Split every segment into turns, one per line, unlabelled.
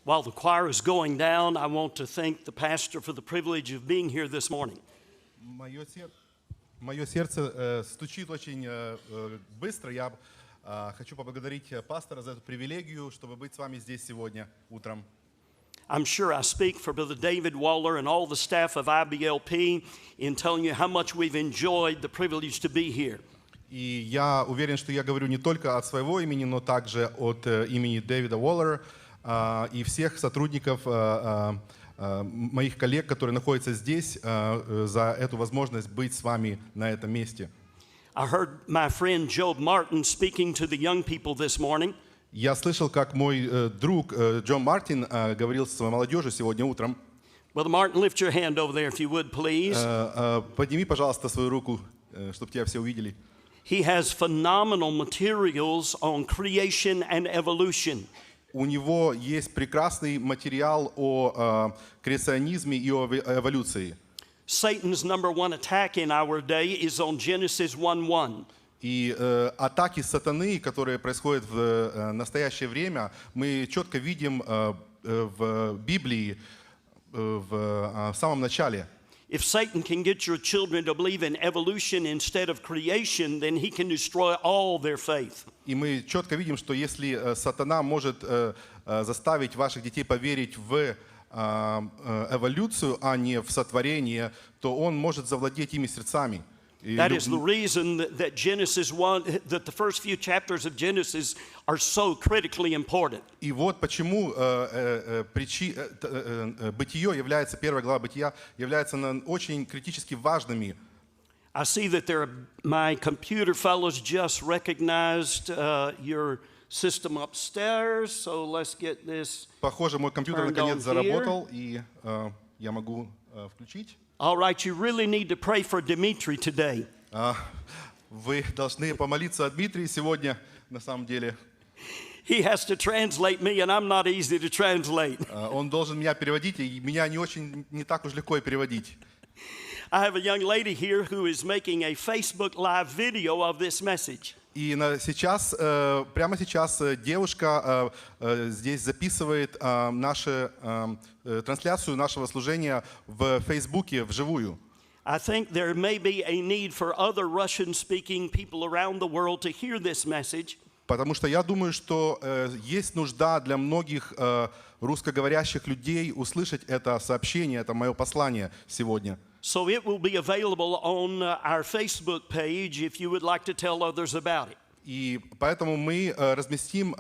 While the choir is going down, I want to thank the pastor for the privilege of being here this morning.
Мое сердце стучит очень быстро. Я хочу поблагодарить пастора за эту привилегию, чтобы быть с вами здесь сегодня утром.
I'm sure I speak for Brother David Waller and all the staff of IBLP in telling you how much we've enjoyed the privilege to be here.
И я уверен, что я говорю не только от своего имени, но также от имени Дэвида Уоллера и всех сотрудников, моих коллег, которые находятся здесь, за эту возможность быть с вами на этом месте.
I heard my friend Job Martin speaking to the young people this morning.
Я слышал, как мой друг Джон Мартин говорил с молодежью сегодня утром.
Brother Martin, lift your hand over there if you would, please.
Подними, пожалуйста, свою руку, чтобы тебя все увидели.
He has phenomenal materials on creation and evolution.
У него есть прекрасный материал о креационизме и о эволюции.
Satan's number one attack in our day is on Genesis 1:1.
И атаки сатаны, которые происходят в настоящее время, мы четко видим в Библии в самом начале.
If Satan can get your children to believe in evolution instead of creation, then he can destroy all their faith.
И мы четко видим, что если сатана может заставить ваших детей поверить в эволюцию, а не в сотворение, то он может завладеть ими сердцами.
That is the reason that Genesis 1, that the first few chapters of Genesis are so critically important.
И вот почему Бытие является, первая глава Бытия является очень критически важными.
I see that my computer fellows just recognized your system upstairs, so let's get this.
Похоже, мой компьютер наконец заработал, и я могу включить.
All right, you really need to pray for Dimitri today.
Вы должны помолиться о Дмитрии сегодня, на самом деле.
He has to translate me, and I'm not easy to translate.
Он должен меня переводить, и меня не так уж легко переводить.
I have a young lady here who is making a Facebook Live video of this message.
И прямо сейчас девушка здесь записывает трансляцию нашего служения в Фейсбуке вживую.
I think there may be a need for other Russian-speaking people around the world to hear this message.
Потому что я думаю, что есть нужда для многих русскоговорящих людей услышать это сообщение, это мое послание сегодня.
So it will be available on our Facebook page if you would like to tell others about it.
И поэтому мы разместим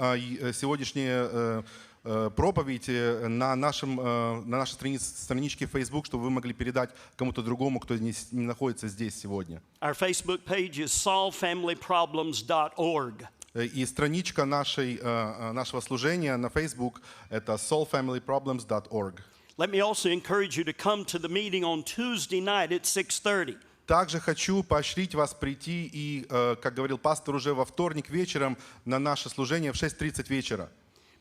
сегодняшнюю проповедь на нашей страничке Facebook, чтобы вы могли передать кому-то другому, кто не находится здесь сегодня.
Our Facebook page is solvefamilyproblems.org.
И страничка нашего служения на Facebook это solvefamilyproblems.org.
Let me also encourage you to come to the meeting on Tuesday night at 6:30.
Также хочу поощрить вас прийти и, как говорил пастор, уже во вторник вечером на наше служение в 6:30 вечера.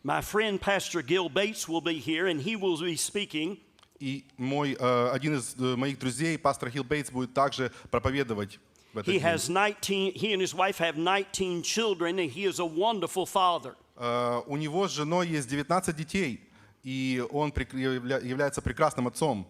My friend Pastor Gil Bates will be here and he will be speaking.
И один из моих друзей, пастор Гил Бейтс, будет также проповедовать в этот день.
He and his wife have 19 children and he is a wonderful father.
У него с женой есть 19 детей, и он является прекрасным отцом.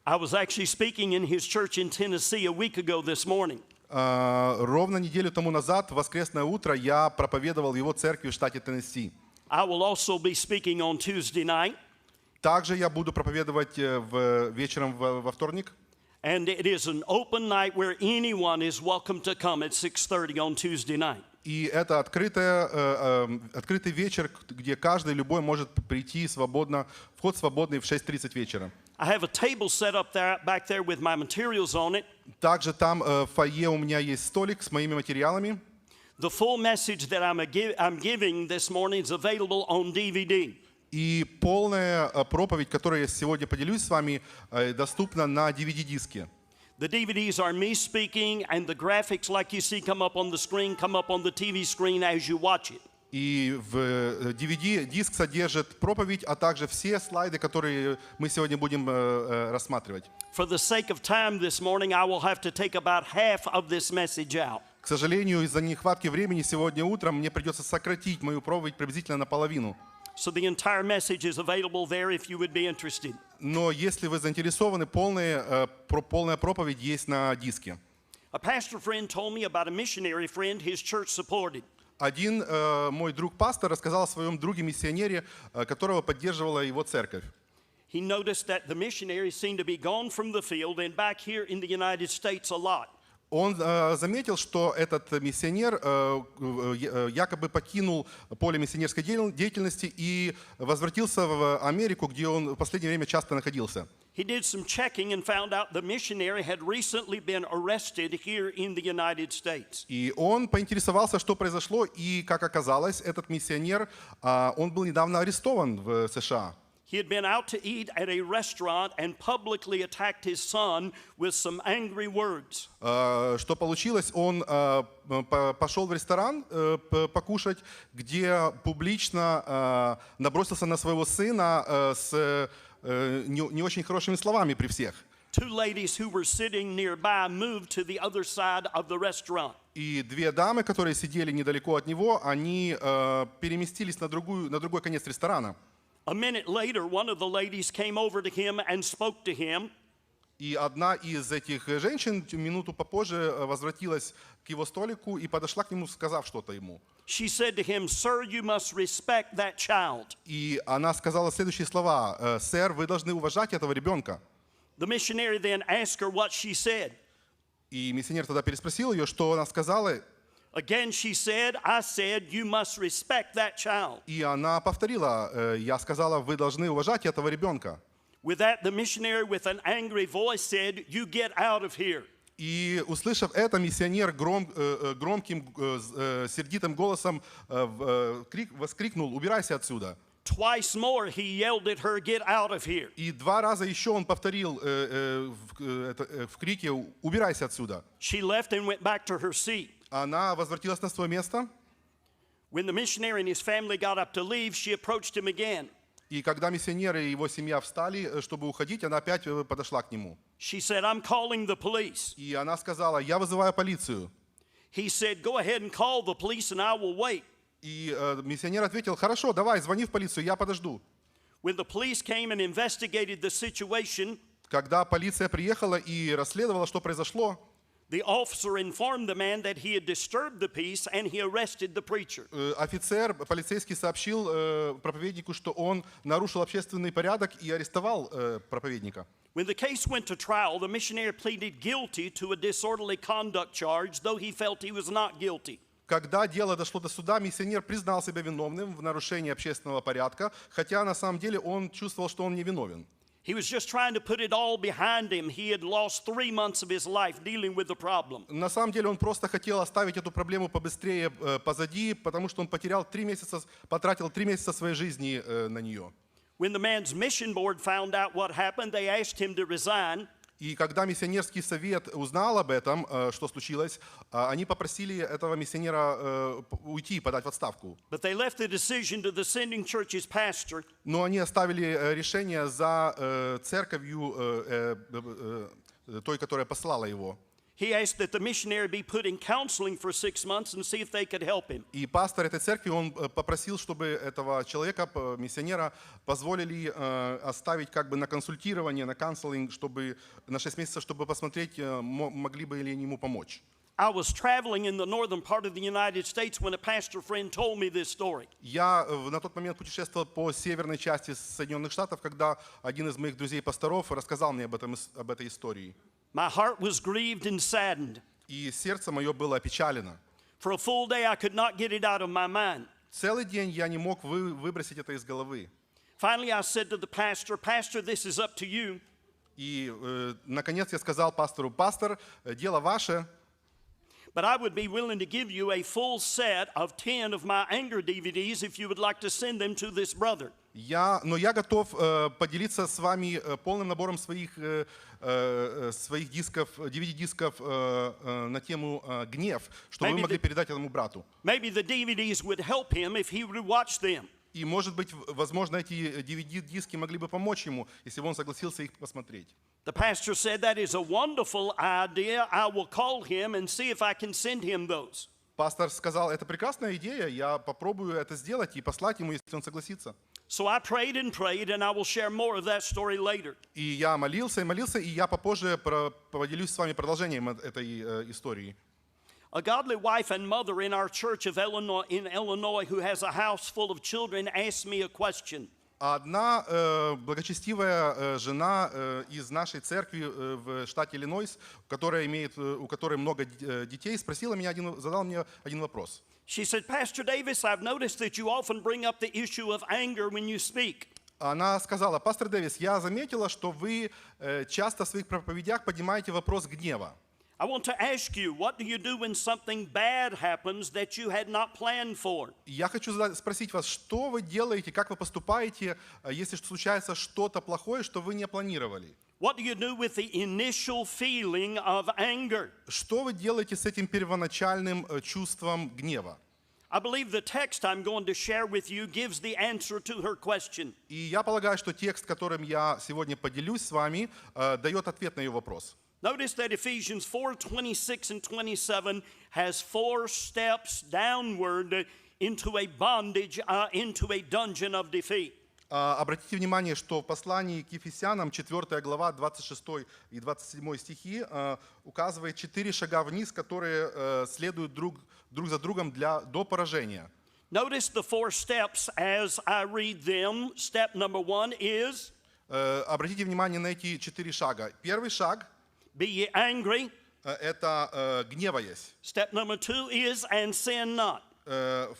I was actually speaking in his church in Tennessee a week ago this morning.
Ровно неделю тому назад, в воскресное утро, я проповедовал в его церкви в штате Теннесси.
I will also be speaking on Tuesday night.
Также я буду проповедовать вечером во вторник.
And it is an open night where anyone is welcome to come at 6:30 on Tuesday night.
И это открытый вечер, где любой может прийти свободно, вход свободный в 6:30 вечера.
I have a table set up back there with my materials on it.
Также там в фойе у меня есть столик с моими материалами.
The full message that I'm giving this morning is available on DVD.
И полная проповедь, которую я сегодня поделюсь с вами, доступна на DVD-диске.
The DVDs are me speaking, and the graphics, like you see, come up on the screen, come up on the TV screen as you watch it.
И в DVD-диск содержит проповедь, а также все слайды, которые мы сегодня будем рассматривать.
For the sake of time this morning, I will have to take about half of this message out.
К сожалению, из-за нехватки времени сегодня утром мне придется сократить мою проповедь приблизительно наполовину.
So the entire message is available there if you would be interested.
Но если вы заинтересованы, полная проповедь есть на диске.
A pastor friend told me about a missionary friend his church supported.
Один мой друг-пастор рассказал о своем друге-миссионере, которого поддерживала его церковь.
He noticed that the missionary seemed to be gone from the field and back here in the United States a lot.
Он заметил, что этот миссионер якобы покинул поле миссионерской деятельности и возвратился в Америку, где он в последнее время часто находился.
He did some checking and found out the missionary had recently been arrested here in the United States.
И он поинтересовался, что произошло, и, как оказалось, этот миссионер, он был недавно арестован в США.
He had been out to eat at a restaurant and publicly attacked his son with some angry words.
Что получилось? Он пошел в ресторан покушать, где публично набросился на своего сына с не очень хорошими словами при всех.
Two ladies who were sitting nearby moved to the other side of the restaurant.
И две дамы, которые сидели недалеко от него, они переместились на другой конец ресторана.
A minute later, one of the ladies came over to him and spoke to him.
И одна из этих женщин минуту попозже возвратилась к его столику и подошла к нему, сказав что-то ему.
She said to him, "Sir, you must respect that child."
И она сказала следующие слова: «Сэр, вы должны уважать этого ребенка».
The missionary then asked her what she said.
И миссионер тогда переспросил ее, что она сказала.
Again she said, "I said you must respect that child."
И она повторила: «Я сказала, вы должны уважать этого ребенка».
With that, the missionary with an angry voice said, "You get out of here."
И, услышав это, миссионер громким, сердитым голосом воскликнул: «Убирайся отсюда!»
Twice more he yelled at her, "Get out of here."
И два раза еще он повторил в крике: «Убирайся отсюда!»
She left and went back to her seat.
Она возвратилась на свое место.
When the missionary and his family got up to leave, she approached him again.
И когда миссионер и его семья встали, чтобы уходить, она опять подошла к нему.
She said, "I'm calling the police."
И она сказала: «Я вызываю полицию».
He said, "Go ahead and call the police and I will wait."
И миссионер ответил: «Хорошо, давай, звони в полицию, я подожду».
When the police came and investigated the situation,
Когда полиция приехала и расследовала, что произошло,
the officer informed the man that he had disturbed the peace and he arrested the preacher.
офицер, полицейский сообщил проповеднику, что он нарушил общественный порядок и арестовал проповедника.
When the case went to trial, the missionary pleaded guilty to a disorderly conduct charge, though he felt he was not guilty.
Когда дело дошло до суда, миссионер признал себя виновным в нарушении общественного порядка, хотя на самом деле он чувствовал, что он не виновен.
He was just trying to put it all behind him. He had lost 3 months of his life dealing with the problem.
На самом деле он просто хотел оставить эту проблему побыстрее позади, потому что он потратил 3 месяца своей жизни на нее.
When the man's mission board found out what happened, they asked him to resign.
И когда миссионерский совет узнал об этом, что случилось, они попросили этого миссионера уйти, подать в отставку.
But they left the decision to the sending church's pastor.
Но они оставили решение за церковью, той, которая послала его.
He asked that the missionary be put in counseling for 6 months and see if they could help him.
И пастор этой церкви, он попросил, чтобы этого человека, миссионера, позволили оставить как бы на консультирование, на counseling, чтобы на 6 месяцев, чтобы посмотреть, могли бы ли они ему помочь.
I was traveling in the northern part of the United States when a pastor friend told me this story.
Я на тот момент путешествовал по северной части Соединенных Штатов, когда один из моих друзей-пасторов рассказал мне об этой истории.
My heart was grieved and saddened.
И сердце мое было опечалено.
For a full day I could not get it out of my mind.
Целый день я не мог выбросить это из головы.
Finally I said to the pastor, "Pastor, this is up to you."
И наконец я сказал пастору: «Пастор, дело ваше.
But I would be willing to give you a full set of 10 of my anger DVDs if you would like to send them to this brother."
Но я готов поделиться с вами полным набором своих дисков, DVD-дисков на тему «Гнев», чтобы вы могли передать этому брату.
Maybe the DVDs would help him if he would watch them.
И, может быть, возможно, эти DVD-диски могли бы помочь ему, если бы он согласился их посмотреть.
The pastor said, "That is a wonderful idea. I will call him and see if I can send him those."
Пастор сказал: «Это прекрасная идея, я попробую это сделать и послать ему, если он согласится».
So I prayed, and I will share more of that story later.
И я молился, и я попозже поделюсь с вами продолжением этой истории.
A godly wife and mother in our church of Illinois who has a house full of children asked me a question.
Одна благочестивая жена из нашей церкви в штате Иллинойс, у которой много детей, задала мне один вопрос.
She said, Pastor Davis, I've noticed that you often bring up the issue of anger when you speak.
Она сказала: пастор Дэвис, я заметила, что вы часто в своих проповедях поднимаете вопрос гнева.
I want to ask you, what do you do when something bad happens that you had not planned for?
Я хочу спросить вас, что вы делаете, как вы поступаете, если случается что-то плохое, что вы не планировали?
What do you do with the initial feeling of anger?
Что вы делаете с этим первоначальным чувством гнева?
I believe the text I'm going to share with you gives the answer to her question.
И я полагаю, что текст, которым я сегодня поделюсь с вами, дает ответ на ее вопрос.
Notice that Ephesians 4:26 and 27 has 4 steps downward into a bondage, into a dungeon of defeat.
Обратите внимание, что в послании к Ефесянам, 4 глава, 26 и 27 стихи, указывает 4 шага вниз, которые следуют друг за другом до поражения.
Notice the 4 steps as I read them. Step number 1 is
Обратите внимание на эти 4 шага. Первый шаг
be ye angry.
Это гневаясь.
Step number 2 is and sin not.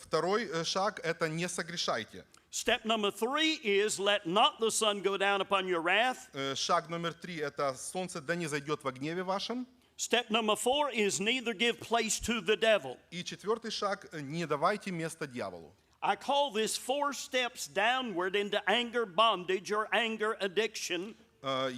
Второй шаг это не согрешайте.
Step number 3 is let not the sun go down upon your wrath.
Шаг номер 3 это солнце да не зайдет во гневе вашем.
Step number 4 is neither give place to the devil.
И четвертый шаг не давайте место дьяволу.
I call this 4 steps downward into anger bondage or anger addiction.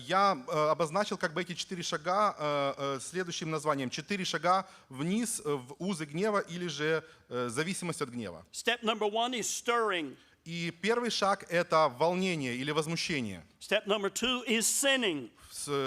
Я обозначил как бы эти 4 шага следующим названием: 4 шага вниз в узы гнева или же зависимость от гнева.
Step number 1 is stirring.
И первый шаг это волнение или возмущение.
Step number 2 is sinning.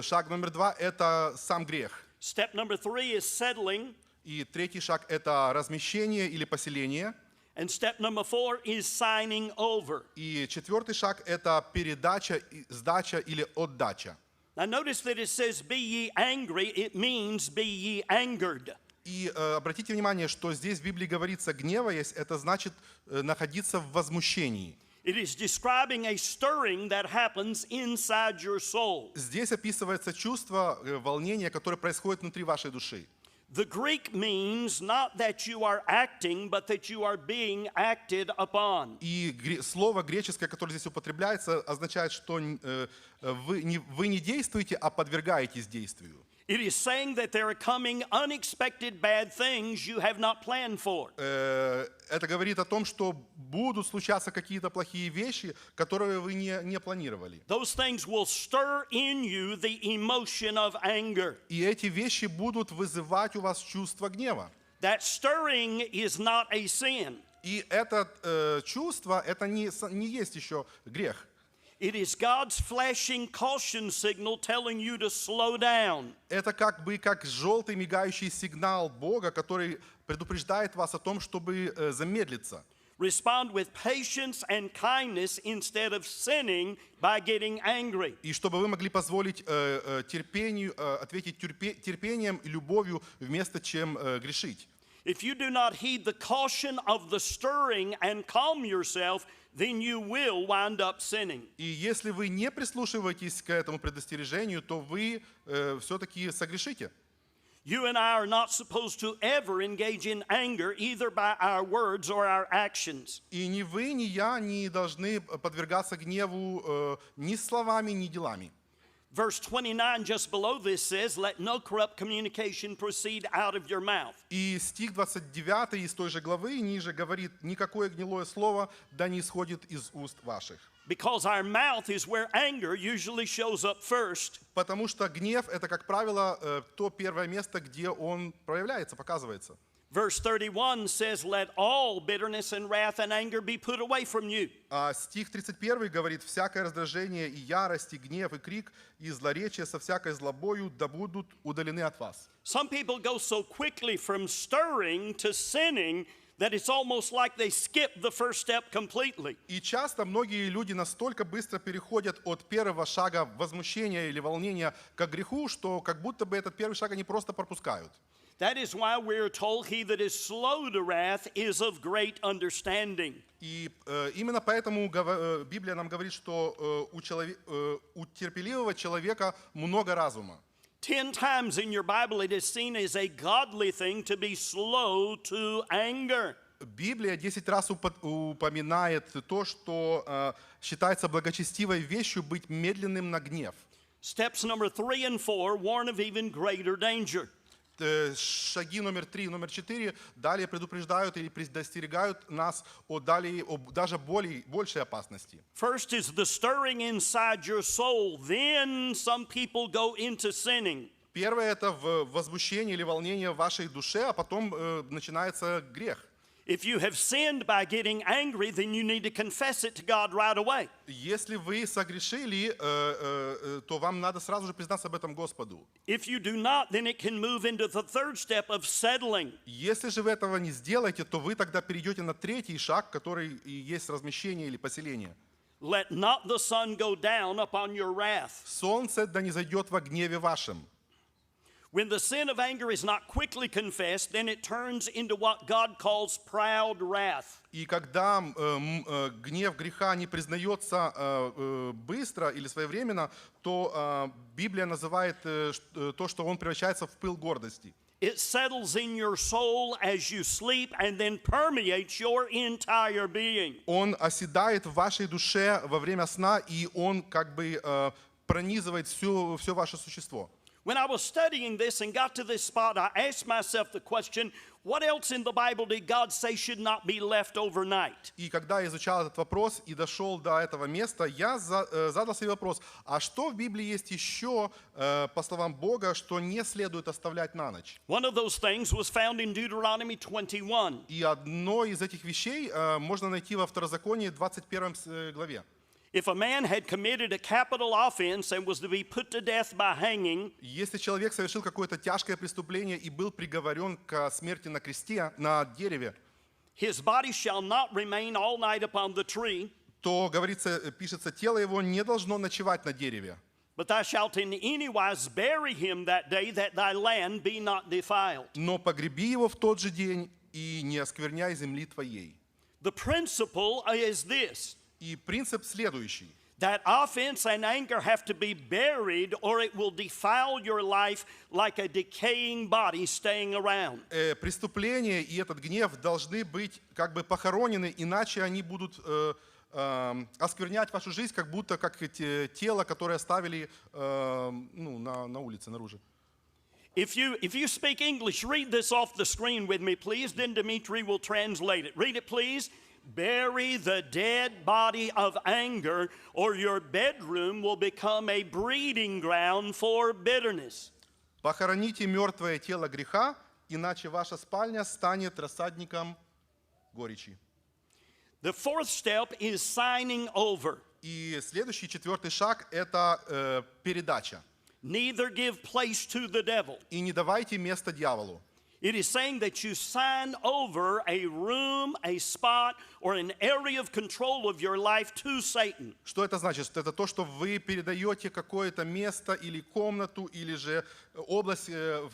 Шаг номер 2 это сам грех.
Step number 3 is settling.
И третий шаг это размещение или поселение.
And step number 4 is signing over.
И четвертый шаг это передача, сдача или отдача.
Now notice that it says be ye angry, it means be ye angered.
И обратите внимание, что здесь в Библии говорится гневаясь, это значит находиться в возмущении.
It is describing a stirring that happens inside your soul.
Здесь описывается чувство волнения, которое происходит внутри вашей души.
The Greek means not that you are acting, but that you are being acted upon.
И слово греческое, которое здесь употребляется, означает, что вы не действуете, а подвергаетесь действию.
It is saying that there are coming unexpected bad things you have not planned for.
Это говорит о том, что будут случаться какие-то плохие вещи, которые вы не планировали.
Those things will stir in you the emotion of anger.
И эти вещи будут вызывать у вас чувство гнева.
That stirring is not a sin.
И это чувство, это не есть еще грех.
It is God's flashing caution signal telling you to slow down.
Это как желтый мигающий сигнал Бога, который предупреждает вас о том, чтобы замедлиться.
Respond with patience and kindness instead of sinning by getting angry.
И чтобы вы могли позволить ответить терпением и любовью вместо чем грешить.
If you do not heed the caution of the stirring and calm yourself, then you will wind up sinning.
И если вы не прислушиваетесь к этому предостережению, то вы все-таки согрешите.
You and I are not supposed to ever engage in anger either by our words or our actions.
И ни вы, ни я не должны подвергаться гневу ни словами, ни делами.
Verse 29 just below this says, let no corrupt communication proceed out of your mouth.
И стих 29 из той же главы ниже говорит: никакое гнилое слово да не исходит из уст ваших.
Because our mouth is where anger usually shows up first.
Потому что гнев это, как правило, то первое место, где он проявляется, показывается.
Verse 31 says, let all bitterness and wrath and anger be put away from you.
А стих 31 говорит: всякое раздражение и ярость, и гнев, и крик, и злоречие со всякой злобою да будут удалены от вас.
Some people go so quickly from stirring to sinning that it's almost like they skip the first step completely.
И часто многие люди настолько быстро переходят от первого шага возмущения или волнения к греху, что как будто бы этот первый шаг они просто пропускают.
That is why we're told he that is slow to wrath is of great understanding.
И именно поэтому Библия нам говорит, что у терпеливого человека много разума.
10 times in your Bible it is seen as a godly thing to be slow to anger.
Библия 10 раз упоминает то, что считается благочестивой вещью быть медленным на гнев.
Steps number 3 and 4 warn of even greater danger.
Шаги номер 3 и номер 4 далее предупреждают или предостерегают нас о даже большей опасности.
First is the stirring inside your soul. Then some people go into sinning.
Первое — это возмущение или волнение в вашей душе, а потом начинается грех.
If you have sinned by getting angry, then you need to confess it to God right away.
Если вы согрешили, то вам надо сразу же признаться об этом Господу.
If you do not, then it can move into the third step of settling.
Если же вы этого не сделаете, то вы тогда перейдете на третий шаг, который и есть размещение или поселение.
Let not the sun go down upon your wrath.
Солнце да не зайдет во гневе вашем.
When the sin of anger is not quickly confessed, then it turns into what God calls proud wrath.
И когда гнев греха не признается быстро или своевременно, то Библия называет то, что он превращается в пыл гордости.
It settles in your soul as you sleep and then permeates your entire being.
Он оседает в вашей душе во время сна, и он как бы пронизывает все ваше существо.
When I was studying this and got to this spot, I asked myself the question, what else in the Bible did God say should not be left overnight?
И когда я изучал этот вопрос и дошел до этого места, я задал себе вопрос, а что в Библии есть еще, по словам Бога, что не следует оставлять на ночь?
One of those things was found in Deuteronomy 21.
И одно из этих вещей можно найти во Второзаконии 21 главе.
If a man had committed a capital offense and was to be put to death by hanging,
если человек совершил какое-то тяжкое преступление и был приговорен к смерти на кресте, на дереве,
his body shall not remain all night upon the tree,
то, говорится, пишется, тело его не должно ночевать на дереве.
but thou shalt in any wise bury him that day, that thy land be not defiled.
Но погреби его в тот же день и не оскверняй земли твоей.
The principle is this.
И принцип следующий.
That offense and anger have to be buried or it will defile your life like a decaying body staying around.
Преступление и этот гнев должны быть как бы похоронены, иначе они будут осквернять вашу жизнь, как будто как тело, которое оставили на улице, наружу.
If you speak English, read this off the screen with me, please. Then Dimitri will translate it. Read it, please. Bury the dead body of anger, or your bedroom will become a breeding ground for bitterness.
Похороните мертвое тело греха, иначе ваша спальня станет рассадником горечи.
The fourth step is signing over.
И следующий, четвертый шаг — это передача.
Neither give place to the devil.
И не давайте место дьяволу.
It is saying that you sign over a room, a spot, or an area of control of your life to Satan.
Что это значит? Это то, что вы передаете какое-то место или комнату, или же область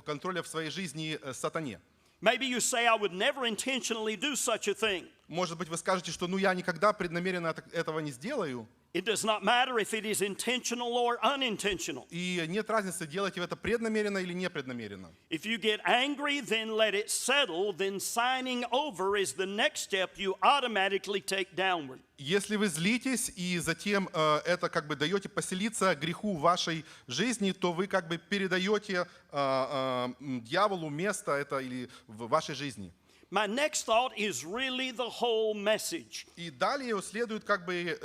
контроля в своей жизни сатане.
Maybe you say, I would never intentionally do such a thing.
Может быть, вы скажете, что я никогда преднамеренно этого не сделаю.
It does not matter if it is intentional or unintentional.
И нет разницы, делаете вы это преднамеренно или непреднамеренно.
If you get angry, then let it settle. Then signing over is the next step you automatically take downward.
Если вы злитесь и затем это как бы даете поселиться греху в вашей жизни, то вы как бы передаете дьяволу место это или в вашей жизни.
My next thought is really the whole message.
И далее следует как бы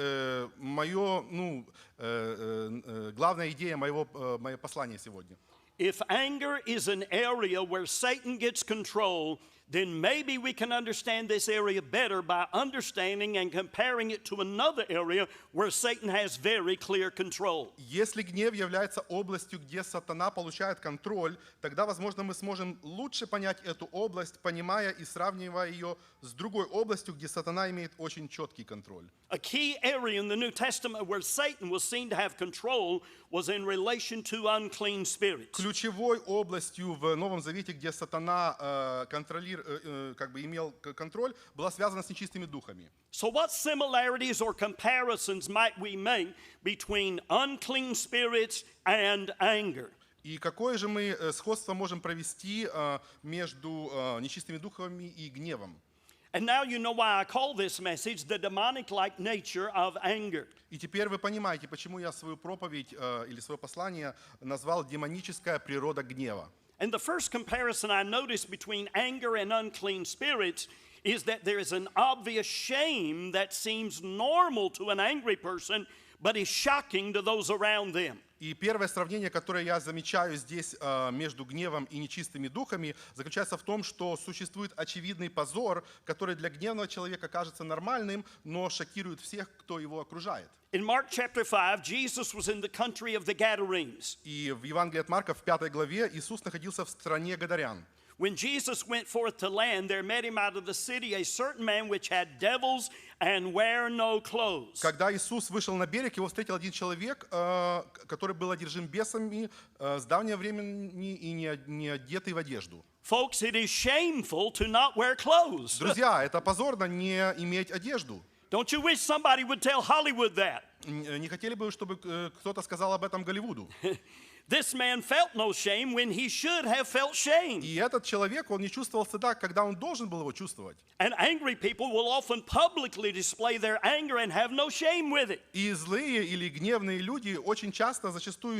главная идея моего послания сегодня.
If anger is an area where Satan gets control, then maybe we can understand this area better by understanding and comparing it to another area where Satan has very clear control.
Если гнев является областью, где сатана получает контроль, тогда, возможно, мы сможем лучше понять эту область, понимая и сравнивая ее с другой областью, где сатана имеет очень четкий контроль.
A key area in the New Testament where Satan was seen to have control was in relation to unclean spirits.
Ключевой областью в Новом Завете, где сатана имел контроль, была связана с нечистыми духами.
So what similarities or comparisons might we make between unclean spirits and anger?
И какое же мы сходство можем провести между нечистыми духами и гневом?
And now you know why I call this message the demonic-like nature of anger.
И теперь вы понимаете, почему я свою проповедь или свое послание назвал «Демоническая природа гнева».
And the first comparison I noticed between anger and unclean spirits is that there is an obvious shame that seems normal to an angry person, but is shocking to those around them.
И первое сравнение, которое я замечаю здесь между гневом и нечистыми духами, заключается в том, что существует очевидный позор, который для гневного человека кажется нормальным, но шокирует всех, кто его окружает.
In Mark chapter 5, Jesus was in the country of the Gadarenes.
И в Евангелии от Марка в 5 главе Иисус находился в стране Гадарян.
When Jesus went forth to land, there met him out of the city a certain man which had devils and wear no clothes.
Когда Иисус вышел на берег, его встретил один человек, который был одержим бесами с давнего времени и не одетый в одежду.
Folks, it is shameful to not wear clothes.
Друзья, это позорно не иметь одежду.
Don't you wish somebody would tell Hollywood that?
Не хотели бы, чтобы кто-то сказал об этом Голливуду?
This man felt no shame when he should have felt shame.
И этот человек, он не чувствовал стыда, когда он должен был его чувствовать.
And angry people will often publicly display their anger and have no shame with it.
И злые или гневные люди очень часто, зачастую,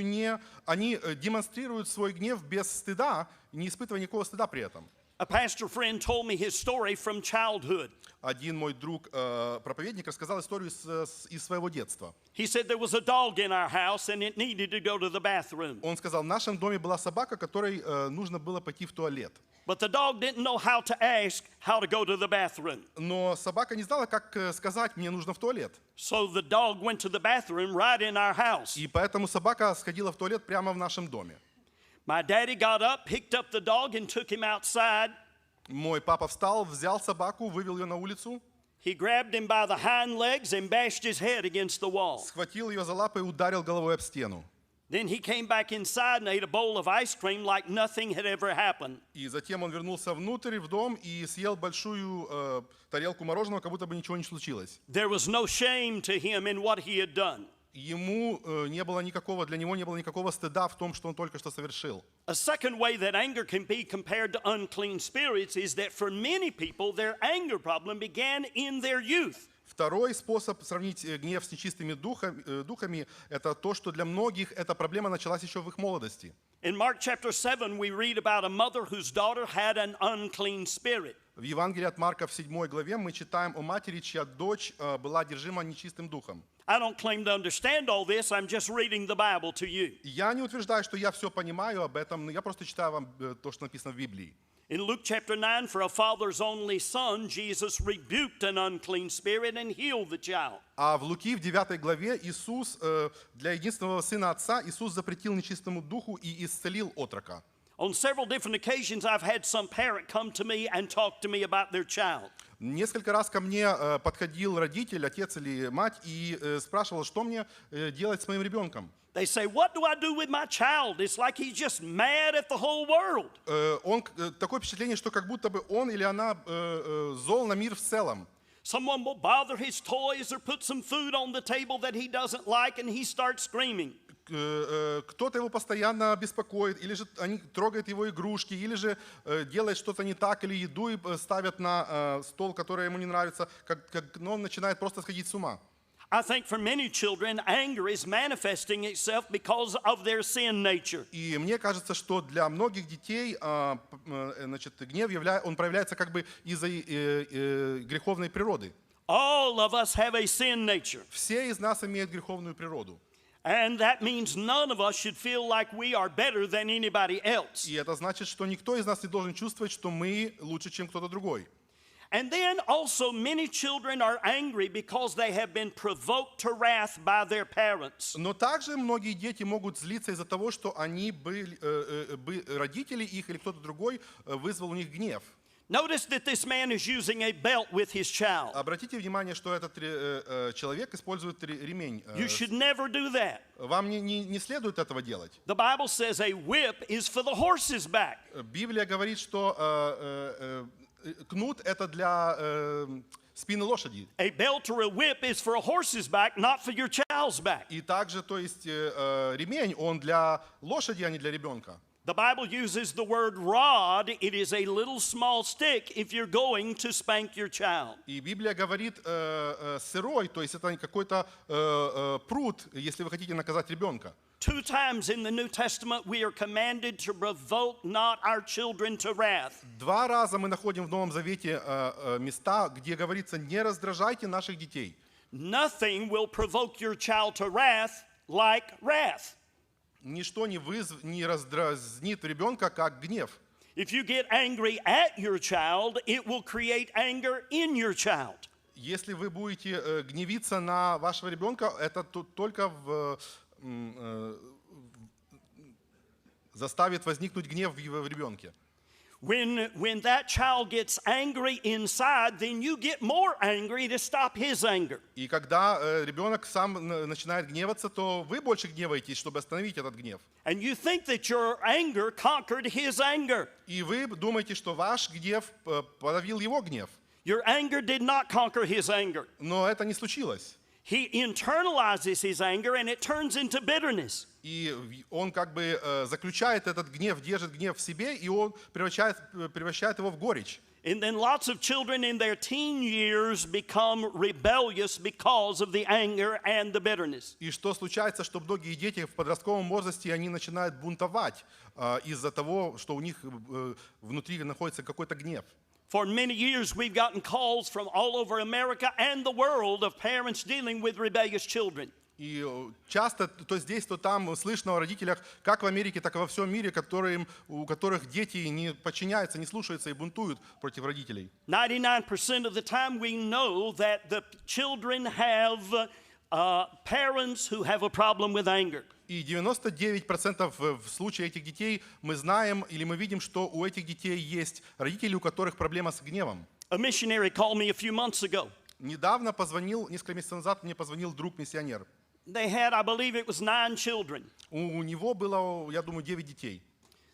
они демонстрируют свой гнев без стыда, не испытывая никакого стыда при этом.
A pastor friend told me his story from childhood.
Один мой друг, проповедник, рассказал историю из своего детства.
He said there was a dog in our house and it needed to go to the bathroom.
Он сказал, в нашем доме была собака, которой нужно было пойти в туалет.
But the dog didn't know how to ask how to go to the bathroom.
Но собака не знала, как сказать, мне нужно в туалет.
So the dog went to the bathroom right in our house.
И поэтому собака сходила в туалет прямо в нашем доме.
My daddy got up, picked up the dog and took him outside.
Мой папа встал, взял собаку, вывел ее на улицу.
He grabbed him by the hind legs and bashed his head against the wall.
Схватил ее за лапы и ударил головой об стену.
Then he came back inside and ate a bowl of ice cream like nothing had ever happened.
И затем он вернулся внутрь, в дом, и съел большую тарелку мороженого, как будто бы ничего не случилось.
There was no shame to him in what he had done.
Ему для него не было никакого стыда в том, что он только что совершил.
A second way that anger can be compared to unclean spirits is that for many people their anger problem began in their youth.
Второй способ сравнить гнев с нечистыми духами – это то, что для многих эта проблема началась еще в их молодости.
In Mark chapter 7 we read about a mother whose daughter had an unclean spirit.
В Евангелии от Марка в 7 главе мы читаем о матери, чья дочь была одержима нечистым духом.
I don't claim to understand all this, I'm just reading the Bible to you.
Я не утверждаю, что я все понимаю об этом, но я просто читаю вам то, что написано в Библии.
In Luke chapter 9, for a father's only son, Jesus rebuked an unclean spirit and healed the child.
А в Луки в 9 главе Иисус для единственного сына отца Иисус запретил нечистому духу и исцелил отрока.
On several different occasions, I've had some parent come to me and talk to me about their child.
Несколько раз ко мне подходил родитель, отец или мать, и спрашивал, что мне делать с моим ребенком.
They say, what do I do with my child? It's like he's just mad at the whole world.
Такое впечатление, что как будто бы он или она зол на мир в целом.
Someone will bother his toys or put some food on the table that he doesn't like and he starts screaming.
Кто-то его постоянно беспокоит, или же они трогают его игрушки, или же делают что-то не так, или еду ставят на стол, который ему не нравится, но он начинает просто сходить с ума.
I think for many children, anger is manifesting itself because of their sin nature.
И мне кажется, что для многих детей гнев он проявляется как бы из-за греховной природы.
All of us have a sin nature.
Все из нас имеют греховную природу.
And that means none of us should feel like we are better than anybody else.
И это значит, что никто из нас не должен чувствовать, что мы лучше, чем кто-то другой.
And then also many children are angry because they have been provoked to wrath by their parents.
Но также многие дети могут злиться из-за того, что родители их или кто-то другой вызвал у них гнев.
Notice that this man is using a belt with his child.
Обратите внимание, что этот человек использует ремень.
You should never do that.
Вам не следует этого делать.
The Bible says a whip is for the horse's back.
Библия говорит, что кнут это для спины лошади.
A belt or a whip is for a horse's back, not for your child's back.
И также, то есть ремень, он для лошади, а не для ребенка.
The Bible uses the word rod. It is a little small stick if you're going to spank your child.
И Библия говорит сырой, то есть это какой-то прут, если вы хотите наказать ребенка.
2 times in the New Testament we are commanded to provoke not our children to wrath.
2 раза мы находим в Новом Завете места, где говорится: не раздражайте наших детей.
Nothing will provoke your child to wrath like wrath.
Ничто не раздразнит ребенка, как гнев.
If you get angry at your child, it will create anger in your child.
Если вы будете гневиться на вашего ребенка, это только заставит возникнуть гнев в ребенке.
When that child gets angry inside, then you get more angry to stop his anger.
И когда ребенок сам начинает гневаться, то вы больше гневаетесь, чтобы остановить этот гнев.
And you think that your anger conquered his anger.
И вы думаете, что ваш гнев подавил его гнев.
Your anger did not conquer his anger.
Но это не случилось.
He internalizes his anger and it turns into bitterness.
И он как бы заключает этот гнев, держит гнев в себе, и он превращает его в горечь.
And then lots of children in their teen years become rebellious because of the anger and the bitterness.
И что случается, что многие дети в подростковом возрасте, они начинают бунтовать из-за того, что у них внутри находится какой-то гнев.
For many years we've gotten calls from all over America and the world of parents dealing with rebellious children.
И часто то здесь, то там слышно о родителях, как в Америке, так и во всем мире, у которых дети не подчиняются, не слушаются и бунтуют против родителей.
99% of the time we know that the children have parents who have a problem with anger.
И 99% в случае этих детей мы знаем или мы видим, что у этих детей есть родители, у которых проблема с гневом.
A missionary called me a few months ago.
Недавно несколько месяцев назад мне позвонил друг-миссионер.
They had, I believe it was 9 children.
У него было, я думаю, 9 детей.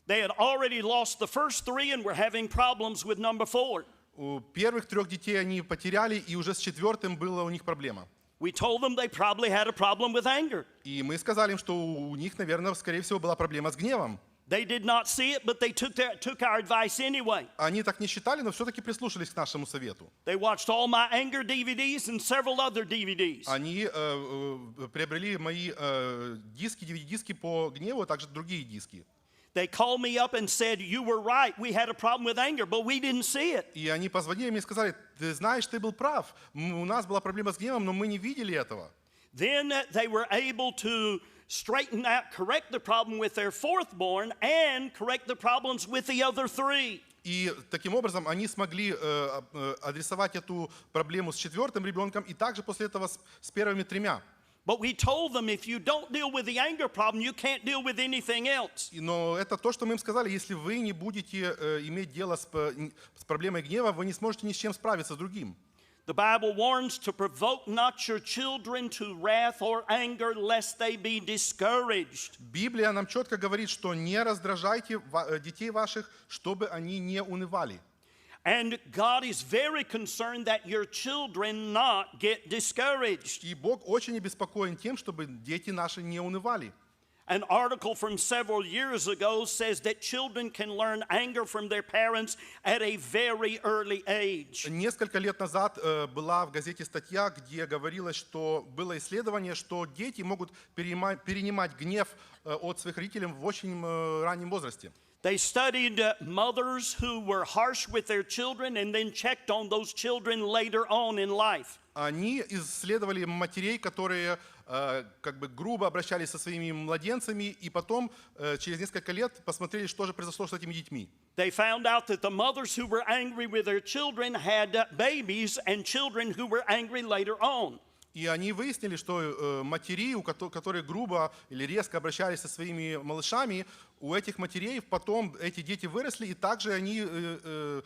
They had already lost the first 3 and were having problems with number 4.
У первых 3 детей они потеряли, и уже с 4-м была у них проблема.
We told them they probably had a problem with anger.
И мы сказали им, что у них, наверное, скорее всего, была проблема с гневом.
They did not see it, but they took our advice anyway.
Они так не считали, но все-таки прислушались к нашему совету.
They watched all my anger DVDs and several other DVDs.
Они приобрели мои диски, DVD-диски по гневу, а также другие диски.
They called me up and said, "You were right. We had a problem with anger, but we didn't see it."
И они позвонили мне и сказали: ты знаешь, ты был прав. У нас была проблема с гневом, но мы не видели этого.
Then they were able to straighten out, correct the problem with their fourth born and correct the problems with the other 3.
И таким образом они смогли адресовать эту проблему с 4-м ребенком и также после этого с первыми 3.
But we told them, if you don't deal with the anger problem, you can't deal with anything else.
Но это то, что мы им сказали: если вы не будете иметь дело с проблемой гнева, вы не сможете ни с чем справиться с другим.
The Bible warns to provoke not your children to wrath or anger, lest they be discouraged.
Библия нам четко говорит, что не раздражайте детей ваших, чтобы они не унывали.
And God is very concerned that your children not get discouraged.
И Бог очень обеспокоен тем, чтобы дети наши не унывали.
An article from several years ago says that children can learn anger from their parents at a very early age.
Несколько лет назад была в газете статья, где говорилось, что было исследование, что дети могут перенимать гнев от своих родителей в очень раннем возрасте.
They studied mothers who were harsh with their children and then checked on those children later on in life.
Они исследовали матерей, которые как бы грубо обращались со своими младенцами, и потом через несколько лет посмотрели, что же произошло с этими детьми.
They found out that the mothers who were angry with their children had babies and children who were angry later on.
И они выяснили, что матери, которые грубо или резко обращались со своими малышами, у этих матерей потом эти дети выросли, и также они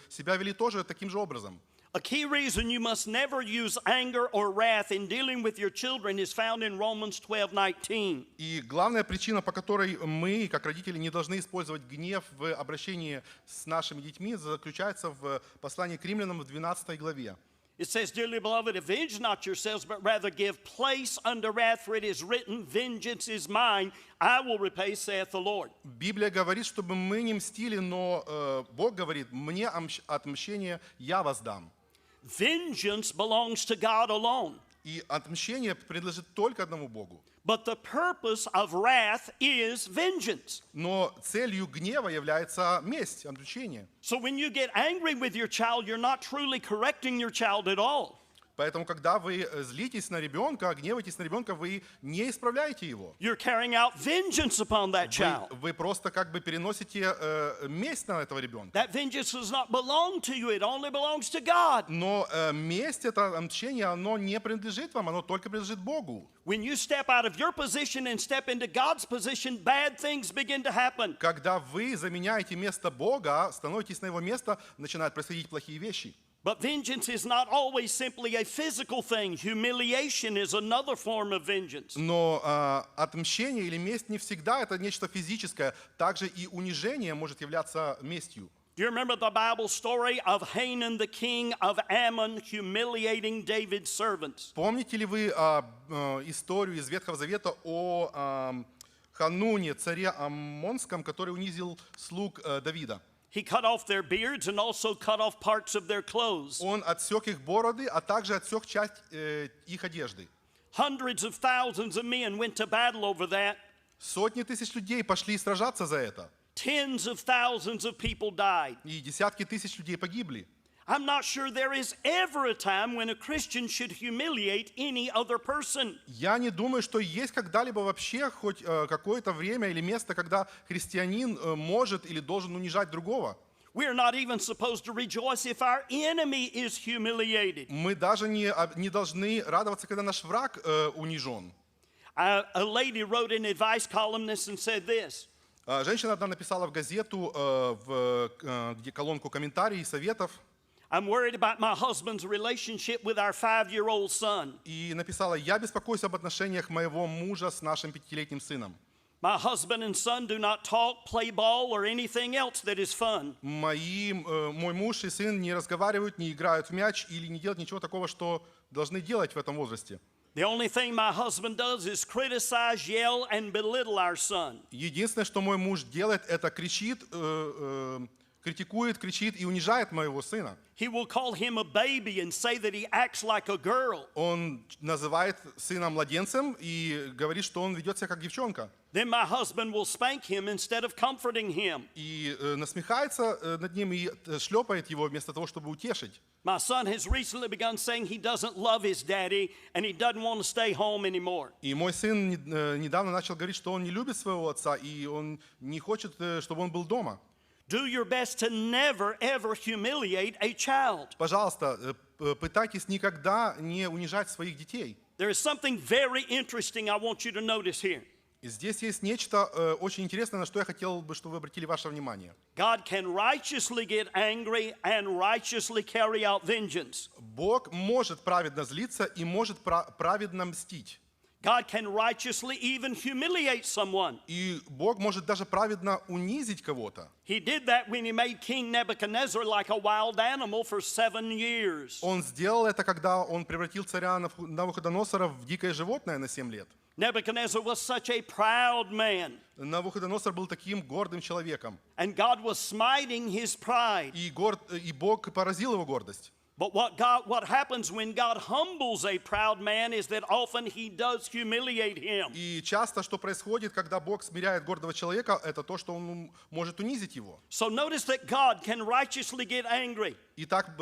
себя вели тоже таким же образом.
A key reason you must never use anger or wrath in dealing with your children is found in Romans 12:19.
И главная причина, по которой мы, как родители, не должны использовать гнев в обращении с нашими детьми, заключается в послании к римлянам в 12 главе.
It says, "Dearly beloved, avenge not yourselves, but rather give place unto wrath, for it is written, Vengeance is mine, I will repay, saith the Lord."
Библия говорит, чтобы мы не мстили, но Бог говорит, мне отмщение я воздам.
Vengeance belongs to God alone.
И отмщение принадлежит только одному Богу.
But the purpose of wrath is vengeance.
Но целью гнева является месть, отмщение.
So when you get angry with your child, you're not truly correcting your child at all.
Поэтому, когда вы злитесь на ребенка, гневаетесь на ребенка, вы не исправляете его.
You're carrying out vengeance upon that child.
Вы просто как бы переносите месть на этого ребенка.
That vengeance does not belong to you, it only belongs to God.
Но месть, это отмщение, оно не принадлежит вам, оно только принадлежит Богу.
When you step out of your position and step into God's position, bad things begin to happen.
Когда вы заменяете место Бога, становитесь на его место, начинают происходить плохие вещи.
But vengeance is not always simply a physical thing. Humiliation is another form of vengeance.
Но отмщение или месть не всегда это нечто физическое. Также и унижение может являться местью.
Do you remember the Bible story of Hanan, the king of Ammon, humiliating David's servants?
Помните ли вы историю из Ветхого Завета о Хануне, царе Аммонском, который унизил слуг Давида?
He cut off their beards and also cut off parts of their clothes.
Он отсек их бороды, а также отсек часть их одежды.
Hundreds of thousands of men went to battle over that.
Сотни тысяч людей пошли сражаться за это.
Tens of thousands of people died.
И десятки тысяч людей погибли.
I'm not sure there is ever a time when a Christian should humiliate any other person.
Я не думаю, что есть когда-либо вообще хоть какое-то время или место, когда христианин может или должен унижать другого.
We are not even supposed to rejoice if our enemy is humiliated.
Мы даже не должны радоваться, когда наш враг унижен.
A lady wrote an advice columnist and said this.
Женщина одна написала в газету, где колонку комментариев и советов.
I'm worried about my husband's relationship with our 5-year-old son.
И написала: я беспокоюсь об отношениях моего мужа с нашим 5-летним сыном.
My husband and son do not talk, play ball, or anything else that is fun.
Мой муж и сын не разговаривают, не играют в мяч или не делают ничего такого, что должны делать в этом возрасте.
The only thing my husband does is criticize, yell, and belittle our son.
Единственное, что мой муж делает, это кричит, критикует, кричит и унижает моего сына.
He will call him a baby and say that he acts like a girl.
Он называет сына младенцем и говорит, что он ведет себя как девчонка.
Then my husband will spank him instead of comforting him.
И насмехается над ним и шлепает его вместо того, чтобы утешить.
My son has recently begun saying he doesn't love his daddy and he doesn't want to stay home anymore.
И мой сын недавно начал говорить, что он не любит своего отца и он не хочет, чтобы он был дома.
Do your best to never ever humiliate a child.
Пожалуйста, пытайтесь никогда не унижать своих детей.
There is something very interesting I want you to notice here.
И здесь есть нечто очень интересное, на что я хотел бы, чтобы вы обратили ваше внимание.
God can righteously get angry and righteously carry out vengeance.
Бог может праведно злиться и может праведно мстить.
God can righteously even humiliate someone.
И Бог может даже праведно унизить кого-то.
He did that when he made King Nebuchadnezzar like a wild animal for 7 years.
Он сделал это, когда он превратил царя Навуходоносора в дикое животное на 7 лет.
Nebuchadnezzar was such a proud man.
Навуходоносор был таким гордым человеком.
And God was smiting his pride.
И Бог поразил его гордость.
But what happens when God humbles a proud man is that often he does humiliate him.
И часто, что происходит, когда Бог смиряет гордого человека, это то, что Он может унизить его.
So notice that God can righteously get angry,
Итак,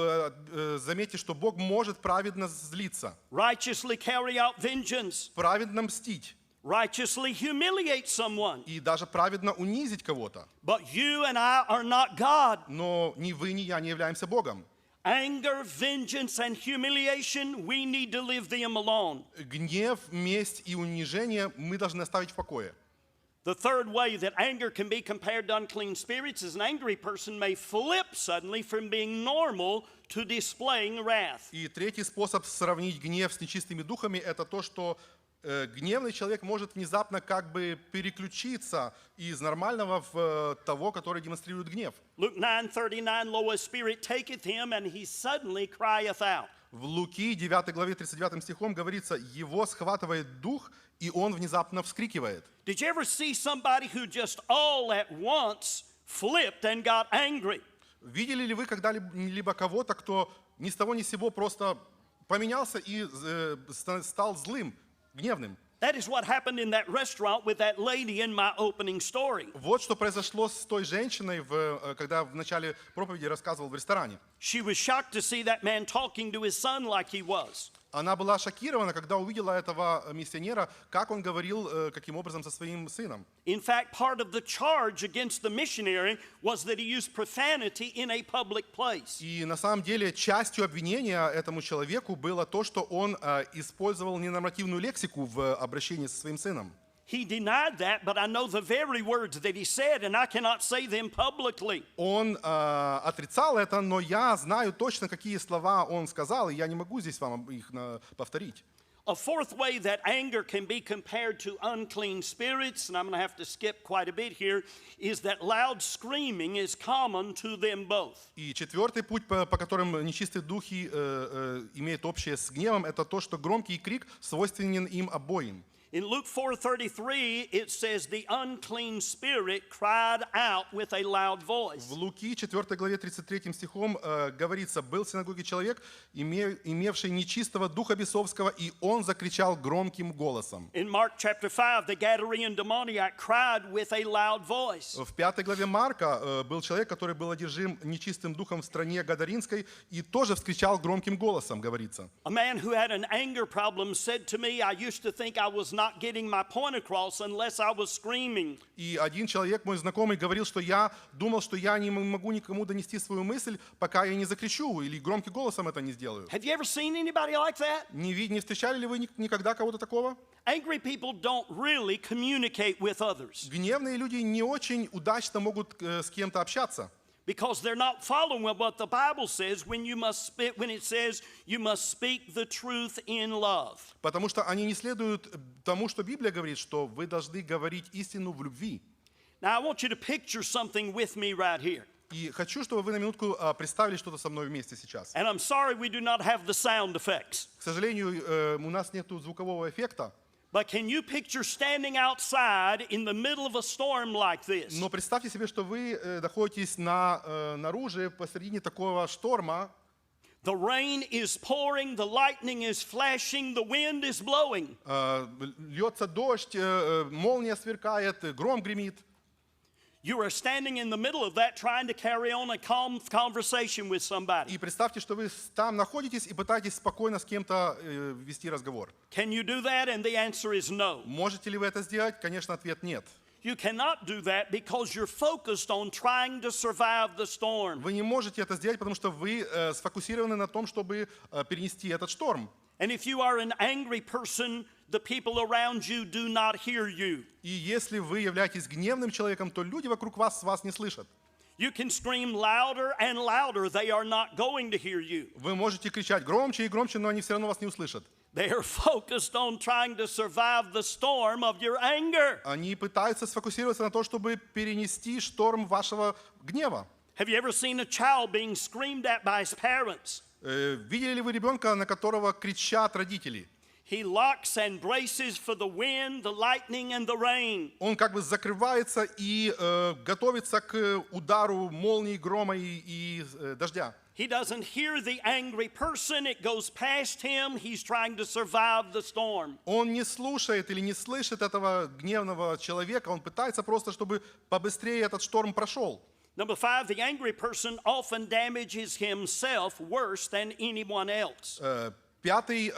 заметьте, что Бог может праведно злиться,
righteously carry out vengeance,
праведно мстить
righteously humiliate someone.
и даже праведно унизить кого-то.
But you and I are not God.
Но ни вы, ни я не являемся Богом.
Anger, vengeance, and humiliation, we need to leave them alone.
Гнев, месть и унижение мы должны оставить в покое.
The third way that anger can be compared to unclean spirits is an angry person may flip suddenly from being normal to displaying wrath.
И третий способ сравнить гнев с нечистыми духами – это то, что гневный человек может внезапно как бы переключиться из нормального в того, который демонстрирует гнев.
Luke 9:39, lo, a spirit taketh him, and he suddenly crieth out.
В Луки 9 главе 39 стихом говорится, его схватывает дух, и он внезапно вскрикивает.
Did you ever see somebody who just all at once flipped and got angry?
Видели ли вы когда-либо кого-то, кто ни с того ни с сего просто поменялся и стал злым, гневным?
That is what happened in that restaurant with that lady in my opening story.
Вот что произошло с той женщиной, когда в начале проповеди рассказывал в ресторане.
She was shocked to see that man talking to his son like he was.
Она была шокирована, когда увидела этого миссионера, как он говорил, каким образом со своим сыном.
In fact, part of the charge against the missionary was that he used profanity in a public place.
И на самом деле частью обвинения этому человеку было то, что он использовал ненормативную лексику в обращении со своим сыном.
He denied that, but I know the very words that he said, and I cannot say them publicly.
Он отрицал это, но я знаю точно, какие слова он сказал, и я не могу здесь вам их повторить.
A fourth way that anger can be compared to unclean spirits, and I'm going to have to skip quite a bit here, is that loud screaming is common to them both.
И четвертый путь, по которым нечистые духи имеют общее с гневом, это то, что громкий крик свойственен им обоим.
In Luke 4:33, it says, the unclean spirit cried out with a loud voice.
В Луки 4 главе 33 стихом говорится, был в синагоге человек, имевший нечистого духа бесовского, и он закричал громким голосом.
In Mark chapter 5, the Gadarene demoniac cried with a loud voice.
В 5 главе Марка был человек, который был одержим нечистым духом в стране Гадаринской, и тоже вскричал громким голосом, говорится.
A man who had an anger problem said to me, I used to think I was not getting my point across unless I was screaming.
И один человек, мой знакомый, говорил, что я думал, что я не могу никому донести свою мысль, пока я не закричу или громким голосом это не сделаю.
Have you ever seen anybody like that?
Не встречали ли вы никогда кого-то такого?
Angry people don't really communicate with others
Гневные люди не очень удачно могут с кем-то общаться.
because they're not following what the Bible says when it says you must speak the truth in love.
Потому что они не следуют тому, что Библия говорит, что вы должны говорить истину в любви.
Now I want you to picture something with me right here.
И хочу, чтобы вы на минутку представили что-то со мной вместе сейчас.
And I'm sorry we do not have the sound effects.
К сожалению, у нас нет звукового эффекта.
But can you picture standing outside in the middle of a storm like this?
Но представьте себе, что вы находитесь наружу посредине такого шторма.
The rain is pouring, the lightning is flashing, the wind is blowing.
Льется дождь, молния сверкает, гром гремит.
You are standing in the middle of that trying to carry on a calm conversation with somebody.
И представьте, что вы там находитесь и пытаетесь спокойно с кем-то вести разговор.
Can you do that? And the answer is no.
Можете ли вы это сделать? Конечно, ответ нет.
You cannot do that because you're focused on trying to survive the storm.
Вы не можете это сделать, потому что вы сфокусированы на том, чтобы перенести этот шторм.
And if you are an angry person, the people around you do not hear you.
И если вы являетесь гневным человеком, то люди вокруг вас не слышат.
You can scream louder and louder, they are not going to hear you.
Вы можете кричать громче и громче, но они все равно вас не услышат.
They are focused on trying to survive the storm of your anger.
Они пытаются сфокусироваться на том, чтобы перенести шторм вашего гнева.
Have you ever seen a child being screamed at by his parents?
Видели ли вы ребенка, на которого кричат родители?
He locks and braces for the wind, the lightning, and the rain.
Он как бы закрывается и готовится к удару молнии, грома и дождя.
He doesn't hear the angry person. It goes past him. He's trying to survive the storm.
Он не слушает или не слышит этого гневного человека, он пытается просто, чтобы побыстрее этот шторм прошел.
Number 5, the angry person often damages himself worse than anyone else.
Пятый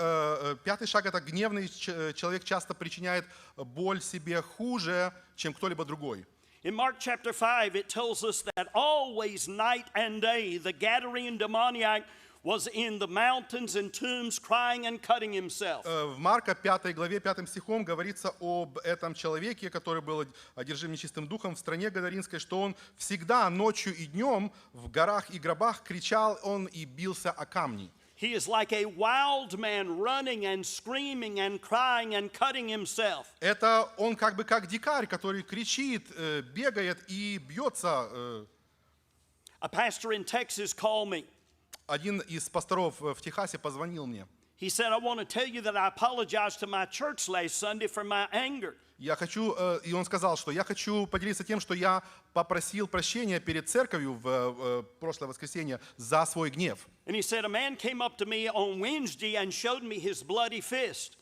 шаг — это гневный человек часто причиняет боль себе хуже, чем кто-либо другой.
In Mark chapter 5, it tells us that always, night and day, the Gadarene demoniac was in the mountains and tombs crying and cutting himself.
В Марка 5 главе 5 стихом говорится об этом человеке, который был одержим нечистым духом в стране Гадаринской, что он всегда ночью и днем в горах и гробах кричал он и бился о камни.
He is like a wild man running and screaming and crying and cutting himself.
Это он как бы как дикарь, который кричит, бегает и бьется.
A pastor in Texas called me.
Один из пасторов в Техасе позвонил мне.
He said, I want to tell you that I apologized to my church last Sunday for my anger.
И он сказал, что я хочу поделиться тем, что я попросил прощения перед церковью в прошлое воскресенье за свой гнев.
And he said, a man came up to me on Wednesday and showed me his bloody fist.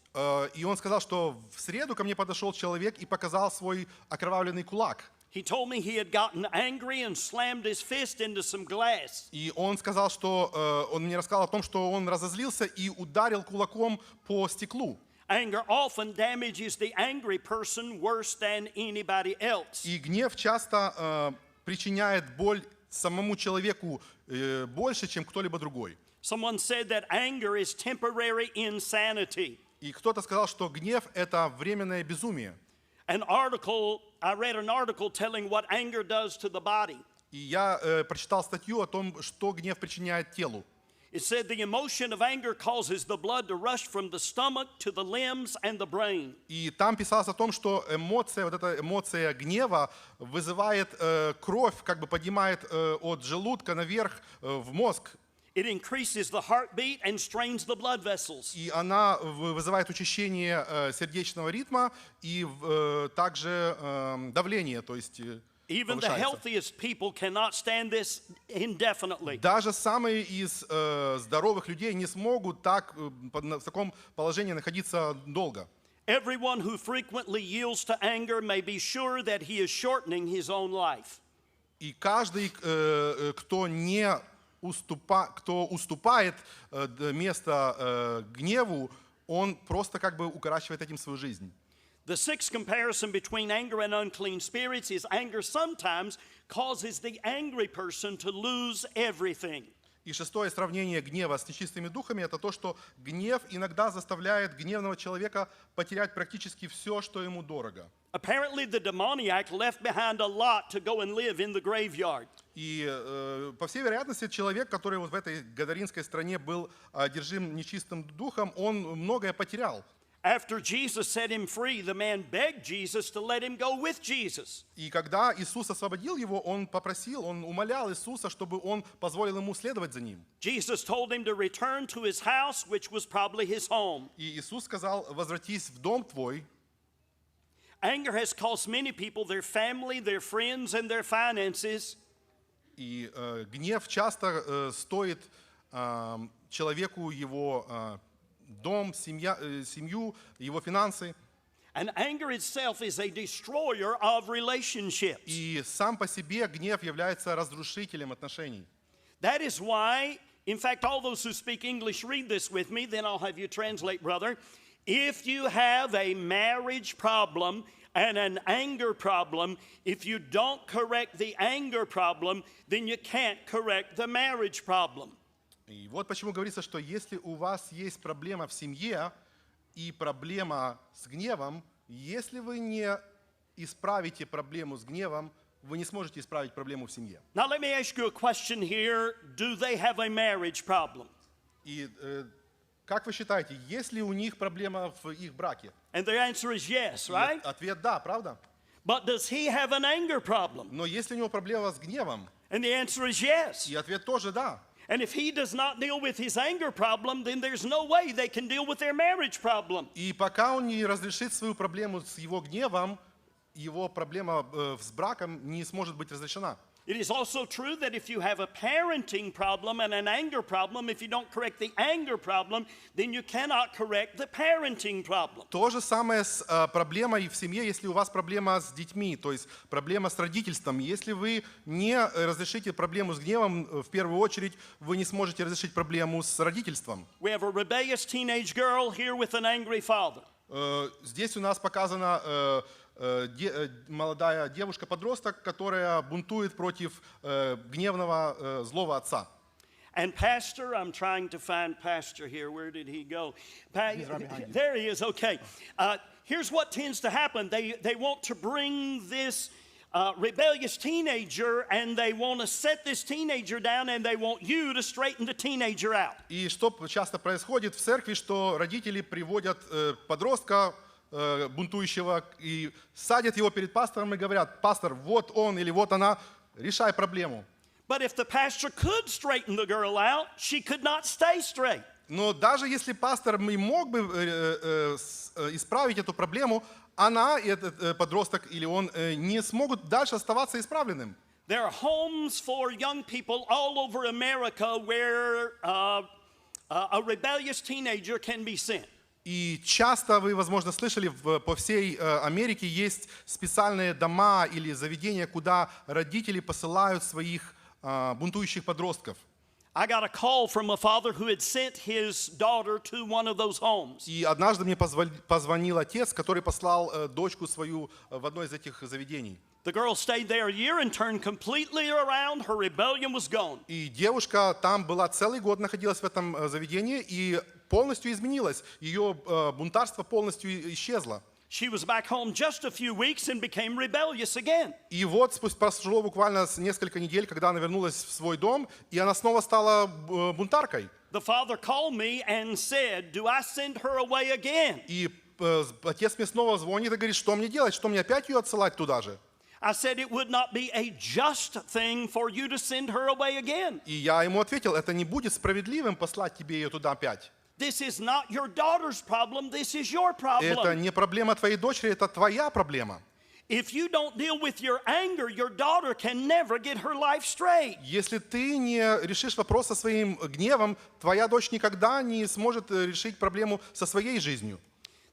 И он сказал, что в среду ко мне подошел человек и показал свой окровавленный кулак.
He told me he had gotten angry and slammed his fist into some glass.
И он сказал, что он мне рассказал о том, что он разозлился и ударил кулаком по стеклу.
Anger often damages the angry person worse than anybody else.
И гнев часто причиняет боль самому человеку больше, чем кто-либо другой.
Someone said that anger is temporary insanity.
И кто-то сказал, что гнев — это временное безумие.
I read an article telling what anger does to the body.
И я прочитал статью о том, что гнев причиняет телу.
It said the emotion of anger causes the blood to rush from the stomach to the limbs and the brain.
И там писалось о том, что эмоция, вот эта эмоция гнева вызывает кровь, как бы поднимает от желудка наверх в мозг.
It increases the heartbeat and strains the blood vessels.
И она вызывает учащение сердечного ритма и также давление, то есть
Even the healthiest people cannot stand this indefinitely.
Даже самые из здоровых людей не смогут так в таком положении находиться долго.
Everyone who frequently yields to anger may be sure that he is shortening his own life.
И каждый, кто уступает место гневу, он просто как бы укорачивает этим свою жизнь.
The sixth comparison between anger and unclean spirits is anger sometimes causes the angry person to lose everything.
И шестое сравнение гнева с нечистыми духами — это то, что гнев иногда заставляет гневного человека потерять практически все, что ему дорого.
Apparently the demoniac left behind a lot to go and live in the graveyard.
И по всей вероятности человек, который вот в этой гадаринской стране был одержим нечистым духом, он многое потерял.
After Jesus set him free, the man begged Jesus to let him go with Jesus.
И когда Иисус освободил его, он умолял Иисуса, чтобы он позволил ему следовать за ним.
Jesus told him to return to his house, which was probably his home.
И Иисус сказал: возвратись в дом твой.
Anger has cost many people their family, their friends, and their finances.
И гнев часто стоит человеку его дом, семью, его финансы.
And anger itself is a destroyer of relationships.
И сам по себе гнев является разрушителем отношений.
That is why, in fact, all those who speak English read this with me, then I'll have you translate, brother. If you have a marriage problem and an anger problem, if you don't correct the anger problem, then you can't correct the marriage problem.
И вот почему говорится, что если у вас есть проблема в семье и проблема с гневом, если вы не исправите проблему с гневом, вы не сможете исправить проблему в семье.
Now let me ask you a question here. Do they have a marriage problem?
И как вы считаете, есть ли у них проблема в их браке?
And the answer is yes, right?
Ответ да, правда?
But does he have an anger problem?
Но если у него проблема с гневом?
And the answer is yes.
И ответ тоже да.
And if he does not deal with his anger problem, then there's no way they can deal with their marriage problem.
И пока он не разрешит свою проблему с его гневом, его проблема с браком не сможет быть разрешена.
It is also true that if you have a parenting problem and an anger problem, if you don't correct the anger problem, then you cannot correct the parenting problem.
То же самое с проблемой в семье, если у вас проблема с детьми, то есть проблема с родительством. Если вы не разрешите проблему с гневом, в первую очередь вы не сможете разрешить проблему с родительством.
We have a rebellious teenage girl here with an angry father.
Здесь у нас показана молодая девушка-подросток, которая бунтует против гневного злого отца.
And Pastor, I'm trying to find Pastor here. Where did he go?
He's right behind you.
There he is. Okay. Here's what tends to happen. They want to bring this rebellious teenager, and they want to set this teenager down, and they want you to straighten the teenager out.
И что часто происходит в церкви, что родители приводят подростка бунтующего и садят его перед пастором и говорят: пастор, вот он или вот она, решай проблему.
But if the pastor could straighten the girl out, she could not stay straight.
Но даже если пастор и мог бы исправить эту проблему, она, этот подросток или он не смогут дальше оставаться исправленным.
There are homes for young people all over America where a rebellious teenager can be sent.
И часто вы, возможно, слышали, по всей Америке есть специальные дома или заведения, куда родители посылают своих бунтующих подростков.
I got a call from a father who had sent his daughter to one of those homes.
И однажды мне позвонил отец, который послал дочку свою в одно из этих заведений.
The girl stayed there a year and turned completely around. Her rebellion was gone.
И девушка там была целый год, находилась в этом заведении и полностью изменилась. Ее бунтарство полностью исчезло.
She was back home just a few weeks and became rebellious again.
И вот прошло буквально несколько недель, когда она вернулась в свой дом, и она снова стала бунтаркой.
The father called me and said, "Do I send her away again?"
И отец мне снова звонит и говорит: что мне делать, что мне опять ее отсылать туда же?
I said it would not be a just thing for you to send her away again.
И я ему ответил: это не будет справедливым послать тебе ее туда опять.
This is not your daughter's problem, this is your
Это
problem.
не проблема твоей дочери, это твоя проблема.
If you don't deal with your anger, your daughter can never get her life straight.
Если ты не решишь вопрос со своим гневом, твоя дочь никогда не сможет решить проблему со своей жизнью.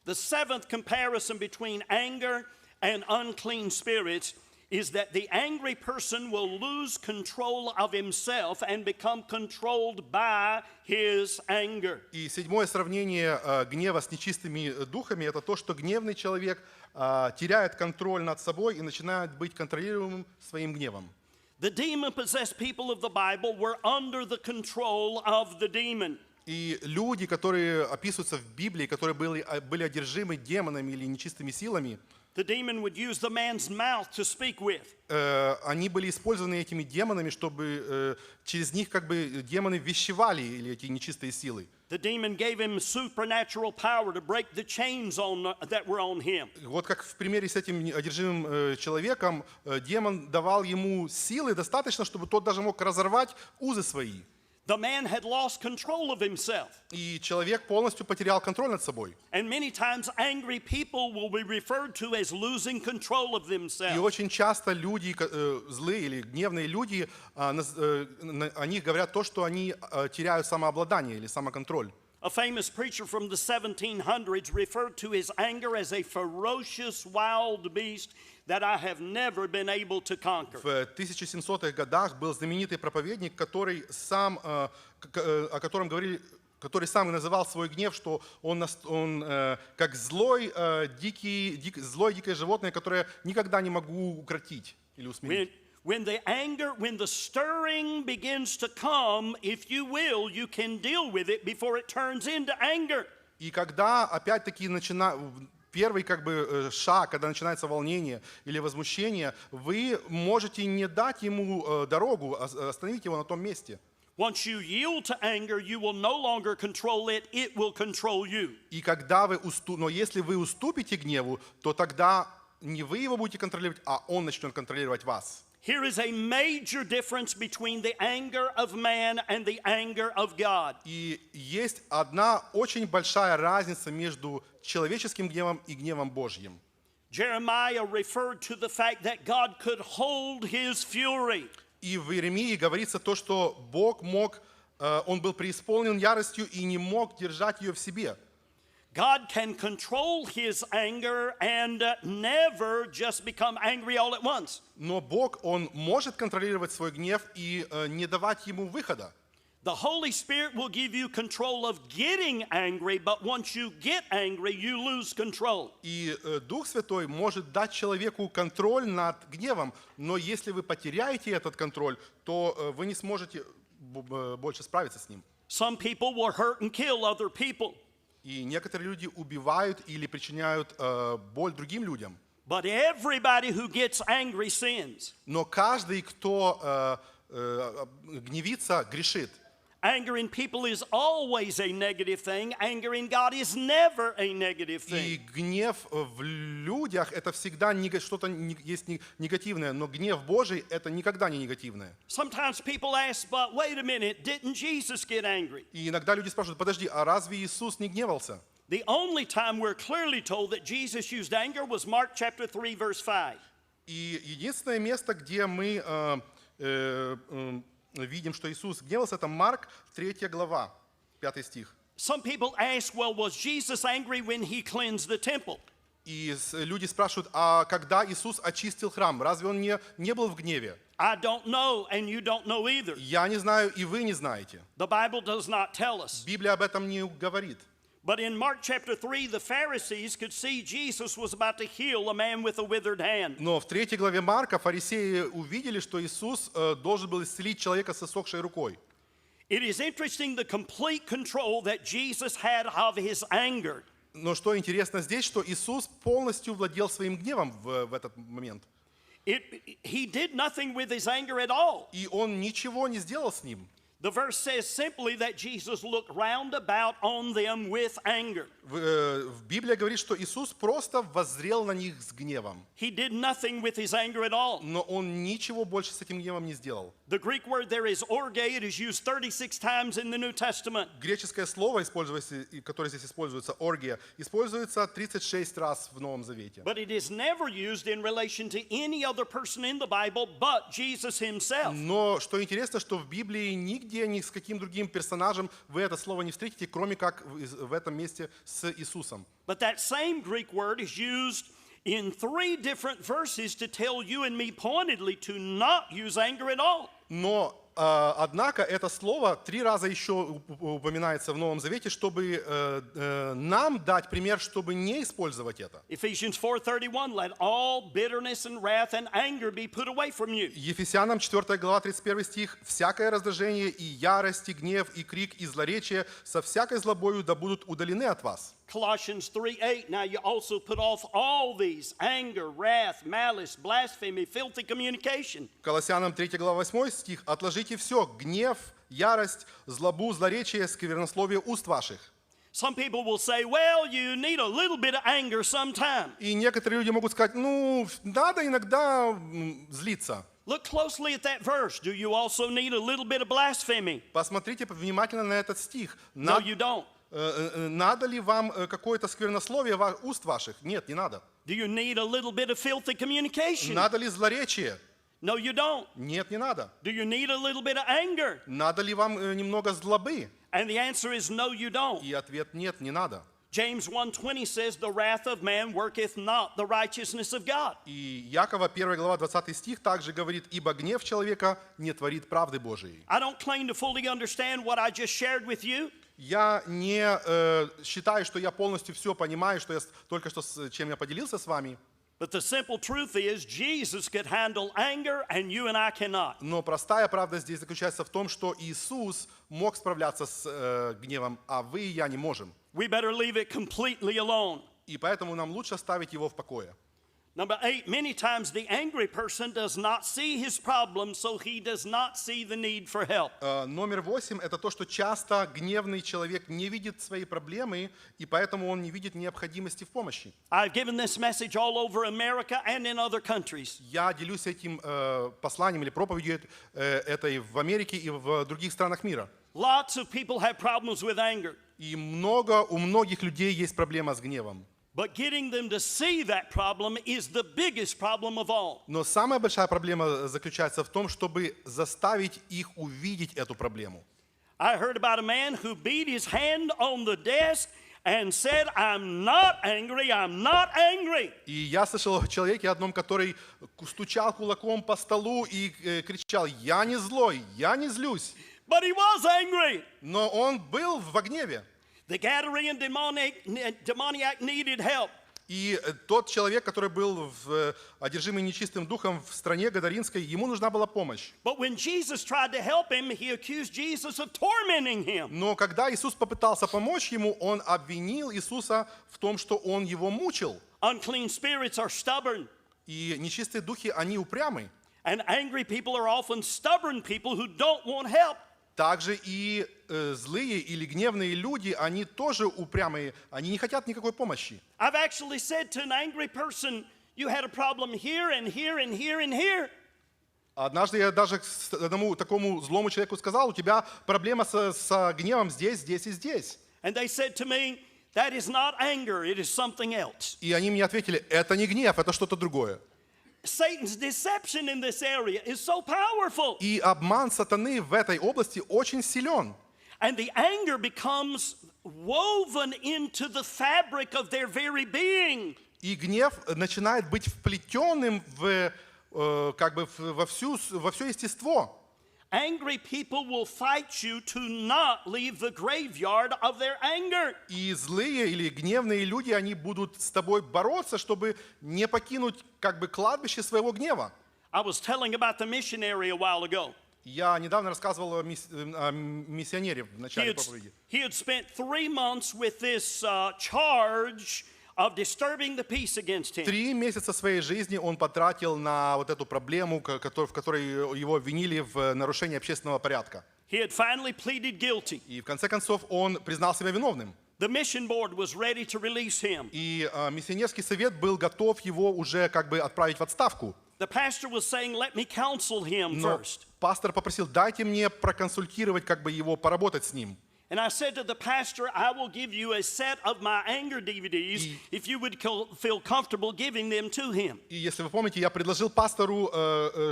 The seventh comparison between anger and unclean spirits is that the angry person will lose control of himself and become controlled by his anger.
И седьмое сравнение гнева с нечистыми духами — это то, что гневный человек теряет контроль над собой и начинает быть контролируемым своим гневом.
The demon-possessed people of the Bible were under the control of the demon.
И люди, которые описываются в Библии, которые были одержимы демонами или нечистыми силами,
The demon would use the man's mouth to speak with.
Они были использованы этими демонами, чтобы через них как бы демоны вещевали, или эти нечистые силы.
The demon gave him supernatural power to break the chains that were on him.
Вот как в примере с этим одержимым человеком, демон давал ему силы достаточно, чтобы тот даже мог разорвать узы свои.
The man had lost control of himself.
И человек полностью потерял контроль над собой.
And many times angry people will be referred to as losing control of
И
themselves.
очень часто люди, злые или гневные люди, о них говорят то, что они теряют самообладание или самоконтроль.
A famous preacher from the 1700s referred to his anger as a ferocious wild beast that I have never been able to conquer.
В 1700-х годах был знаменитый проповедник, который сам, о котором говорили, который сам называл свой гнев, что он как злое дикое животное, которое никогда не могу укротить или усмирить.
When the stirring begins to come, if you will, you can deal with it before it turns into anger.
И когда опять-таки первый как бы шаг, когда начинается волнение или возмущение, вы можете не дать ему дорогу, остановить его на том месте.
Once you yield to anger, you will no longer control it, it will control you.
И когда но если вы уступите гневу, то тогда не вы его будете контролировать, а он начнет контролировать вас.
Here is a major difference between the anger of man and the anger of God.
И есть одна очень большая разница между человеческим гневом и гневом Божьим.
Jeremiah referred to the fact that God could hold his fury.
И в Иеремии говорится то, что Бог мог, он был преисполнен яростью и не мог держать ее в себе.
God can control his anger and never just become angry all at once.
Но Бог, он может контролировать свой гнев и не давать ему выхода.
The Holy Spirit will give you control of getting angry, but once you get angry, you lose control.
И Дух Святой может дать человеку контроль над гневом, но если вы потеряете этот контроль, то вы не сможете больше справиться с ним.
Some people will hurt and kill other people.
И некоторые люди убивают или причиняют боль другим людям.
But everybody who gets angry sins.
Но каждый, кто гневится, грешит.
Anger in people is always a negative thing. Anger in God is never a negative
И
thing.
гнев в людях это всегда что-то есть негативное, но гнев Божий это никогда не негативное.
Sometimes people ask, but wait a minute, didn't Jesus get angry?
И иногда люди спрашивают: подожди, а разве Иисус не гневался?
The only time we're clearly told that Jesus used anger was Mark chapter 3 verse 5.
И единственное место, где мы видим, что Иисус гневался, это Марк 3 глава, 5 стих.
Some people ask, well, was Jesus angry when he cleansed the temple?
И люди спрашивают: а когда Иисус очистил храм, разве он не был в гневе?
I don't know, and you don't know either.
Я не знаю, и вы не знаете.
The Bible does not tell us.
Библия об этом не говорит.
But in Mark chapter 3, the Pharisees could see Jesus was about to heal a man with a withered hand.
Но в 3 главе Марка фарисеи увидели, что Иисус должен был исцелить человека с иссохшей рукой.
It is interesting the complete control that Jesus had of his anger.
Но что интересно здесь, что Иисус полностью владел своим гневом в этот момент.
He did nothing with his anger at all.
И он ничего не сделал с ним.
The verse says simply that Jesus looked round about on them with anger.
В Библии говорит, что Иисус просто воззрел на них с гневом.
He did nothing with his anger at all.
Но он ничего больше с этим гневом не сделал.
The Greek word there is orge. It is used 36 times in the New Testament.
Греческое слово, которое здесь используется, оргия, используется 36 раз в Новом Завете.
But it is never used in relation to any other person in the Bible but Jesus himself.
Но что интересно, что в Библии нигде ни с каким другим персонажем вы это слово не встретите, кроме как в этом месте с Иисусом.
But that same Greek word is used in 3 different verses to tell you and me pointedly to not use anger at all.
Но, однако, это слово 3 раза еще упоминается в Новом Завете, чтобы нам дать пример, чтобы не использовать это.
Ephesians 4:31, let all bitterness and wrath and anger be put away from you.
Ефесянам 4 глава 31 стих: «Всякое раздражение и ярость, и гнев, и крик, и злоречие со всякой злобою да будут удалены от вас».
Colossians 3:8, now you also put off all these, anger, wrath, malice, blasphemy, filthy communication.
Колоссянам 3 глава 8 стих: «Отложите все: гнев, ярость, злобу, злоречие, сквернословие уст ваших».
Some people will say, well, you need a little bit of anger sometime.
И некоторые люди могут сказать: надо иногда злиться.
Look closely at that verse. Do you also need a little bit of blasphemy?
Посмотрите внимательно на этот стих.
No, you don't.
Надо ли вам какое-то сквернословие уст ваших? Нет, не надо.
Do you need a little bit of filthy communication?
Надо ли злоречие?
No, you don't.
Нет, не надо.
Do you need a little bit of anger?
Надо ли вам немного злобы?
And the answer is no, you don't.
И ответ: нет, не надо.
James 1:20 says, the wrath of man worketh not the righteousness of God.
И Якова 1 глава 20 стих также говорит: ибо гнев человека не творит правды Божией.
I don't claim to fully understand what I just shared with you.
Я не считаю, что я полностью все понимаю, что я только что чем я поделился с вами.
But the simple truth is, Jesus could handle anger, and you and I cannot.
Но простая правда здесь заключается в том, что Иисус мог справляться с гневом, а вы и я не можем.
We better leave it completely alone.
И поэтому нам лучше оставить его в покое.
Number 8, many times the angry person does not see his problem, so he does not see the need for help.
Номер 8 – это то, что часто гневный человек не видит свои проблемы, и поэтому он не видит необходимости в помощи.
I've given this message all over America and in other countries.
Я делюсь этим посланием или проповедью этой в Америке и в других странах мира.
Lots of people have problems with anger.
И у многих людей есть проблема с гневом.
But getting them to see that problem is the biggest problem of all.
Но самая большая проблема заключается в том, чтобы заставить их увидеть эту проблему.
I heard about a man who beat his hand on the desk and said, I'm not angry, I'm not angry.
И я слышал о человеке одном, который стучал кулаком по столу и кричал: «Я не злой, я не злюсь».
But he was angry.
Но он был в гневе.
The Gadarene demoniac needed help.
И тот человек, который был одержимый нечистым духом в стране Гадаринской, ему нужна была помощь.
But when Jesus tried to help him, he accused Jesus of tormenting him.
Но когда Иисус попытался помочь ему, он обвинил Иисуса в том, что он его мучил.
Unclean spirits are stubborn.
И нечистые духи, они упрямы.
And angry people are often stubborn people who don't want help.
Также и злые или гневные люди, они тоже упрямые, они не хотят никакой помощи.
I've actually said to an angry person, you had a problem here and here and here and here.
Однажды я даже одному такому злому человеку сказал: у тебя проблема с гневом здесь, здесь и здесь.
And they said to me, that is not anger, it is something else.
И они мне ответили: это не гнев, это что-то другое.
Satan's deception in this area is so powerful.
И обман сатаны в этой области очень силен.
And the anger becomes woven into the fabric of their very being.
И гнев начинает быть вплетенным во все естество.
Angry people will fight you to not leave the graveyard of their anger.
И злые или гневные люди, они будут с тобой бороться, чтобы не покинуть кладбище своего гнева.
I was telling about the missionary a while ago.
Я недавно рассказывал о миссионере в начале проповеди.
He had spent 3 months with this charge of disturbing the peace against him.
3 месяца своей жизни он потратил на вот эту проблему, в которой его обвинили в нарушении общественного порядка.
He had finally pleaded guilty.
И в конце концов он признал себя виновным.
The mission board was ready to release him.
И миссионерский совет был готов его уже отправить в отставку.
The pastor was saying, let me counsel him first.
Пастор попросил: дайте мне проконсультировать, его поработать с ним.
And I said to the pastor, I will give you a set of my anger DVDs if you would feel comfortable giving them to him.
И если вы помните, я предложил пастору,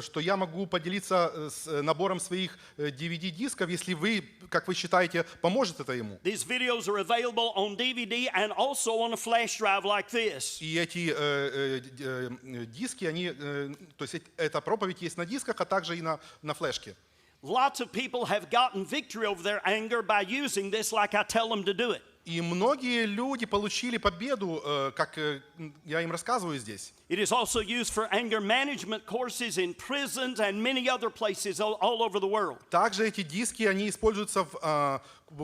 что я могу поделиться с набором своих DVD-дисков, если вы, как вы считаете, поможет это ему.
These videos are available on DVD and also on a flash drive like this.
И эти диски, то есть эта проповедь есть на дисках, а также и на флешке.
Lots of people have gotten victory over their anger by using this like I tell them to do it.
И многие люди получили победу, как я им рассказываю здесь.
It is also used for anger management courses in prisons and many other places all over the world.
Также эти диски, они используются в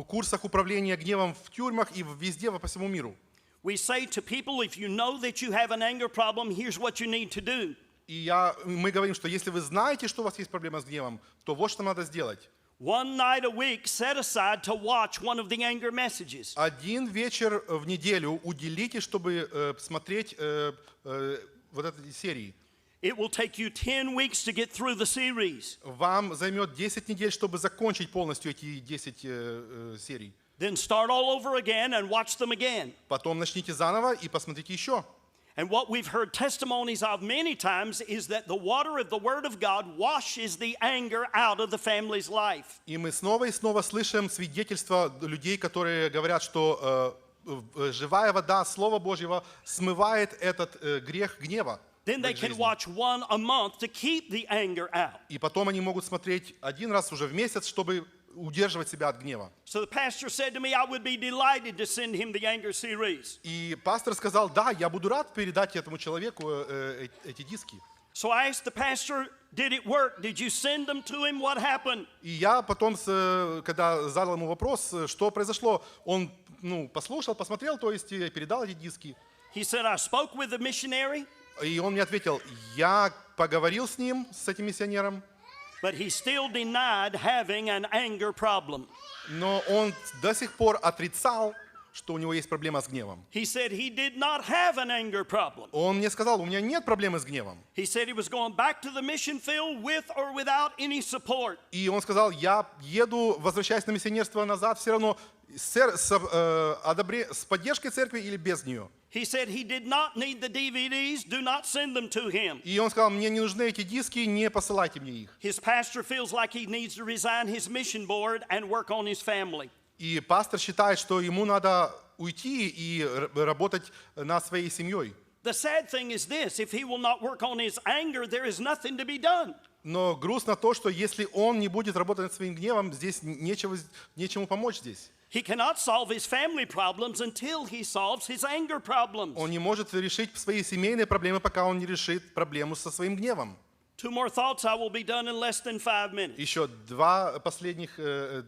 курсах управления гневом в тюрьмах и везде по всему миру.
We say to people, if you know that you have an anger problem, here's what you need to do.
И мы говорим, что если вы знаете, что у вас есть проблема с гневом, то вот что надо сделать.
One night a week set aside to watch one of the anger messages.
Один вечер в неделю уделите, чтобы смотреть вот эти серии.
It will take you 10 weeks to get through the series.
Вам займет 10 недель, чтобы закончить полностью эти 10 серий.
Then start all over again and watch them again.
Потом начните заново и посмотрите еще.
And what we've heard testimonies of many times is that the water of the Word of God washes the anger out of the family's life.
И мы снова и снова слышим свидетельства людей, которые говорят, что живая вода Слова Божьего смывает этот грех гнева.
Then they can watch one a month to keep the anger out.
И потом они могут смотреть один раз уже в месяц, чтобы удерживать себя от гнева.
So the pastor said to me, I would be delighted to send him the anger series.
И пастор сказал: да, я буду рад передать этому человеку эти диски.
So I asked the pastor, did it work? Did you send them to him? What happened?
И я потом, когда задал ему вопрос, что произошло, он послушал, посмотрел, то есть передал эти диски.
He said, I spoke with the missionary.
И он мне ответил: я поговорил с ним, с этим миссионером.
But he still denied having an anger problem.
Но он до сих пор отрицал, что у него есть проблема с гневом.
He said he did not have an anger problem.
Он мне сказал, у меня нет проблемы с гневом.
He said he was going back to the mission field with or without any support.
И он сказал, я еду, возвращаясь на миссионерство назад, все равно с поддержкой церкви или без нее.
He said he did not need the DVDs, do not send them to him.
И он сказал, мне не нужны эти диски, не посылайте мне их.
His pastor feels like he needs to resign his mission board and work on his family.
И пастор считает, что ему надо уйти и работать над своей семьей.
The sad thing is this, if he will not work on his anger, there is nothing to be done.
Но грустно то, что если он не будет работать над своим гневом, здесь нечему помочь здесь.
He cannot solve his family problems until he solves his anger problems.
Он не может решить свои семейные проблемы, пока он не решит проблему со своим гневом.
2 more thoughts, I will be done in less than 5 minutes.
Еще два последних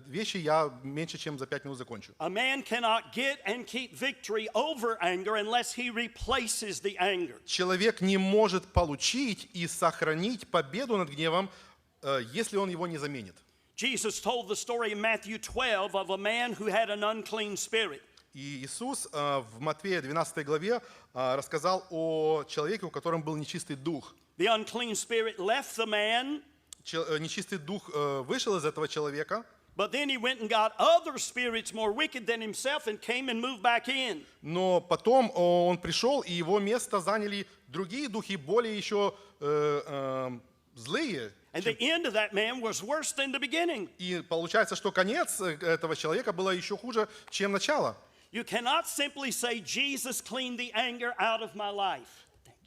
вещи я меньше чем за 5 минут закончу.
A man cannot get and keep victory over anger unless he replaces the anger.
Человек не может получить и сохранить победу над гневом, если он его не заменит.
Jesus told the story in Matthew 12 of a man who had an unclean spirit.
И Иисус в Матфея 12 главе рассказал о человеке, у которого был нечистый дух.
The unclean spirit left the man,
Нечистый дух вышел из этого человека,
but then he went and got other spirits more wicked than himself and came and moved back in.
но потом он пришел, и его место заняли другие духи, более еще злые.
And the end of that man was worse than the beginning.
И получается, что конец этого человека было еще хуже, чем начало.
You cannot simply say, Jesus cleaned the anger out of my life.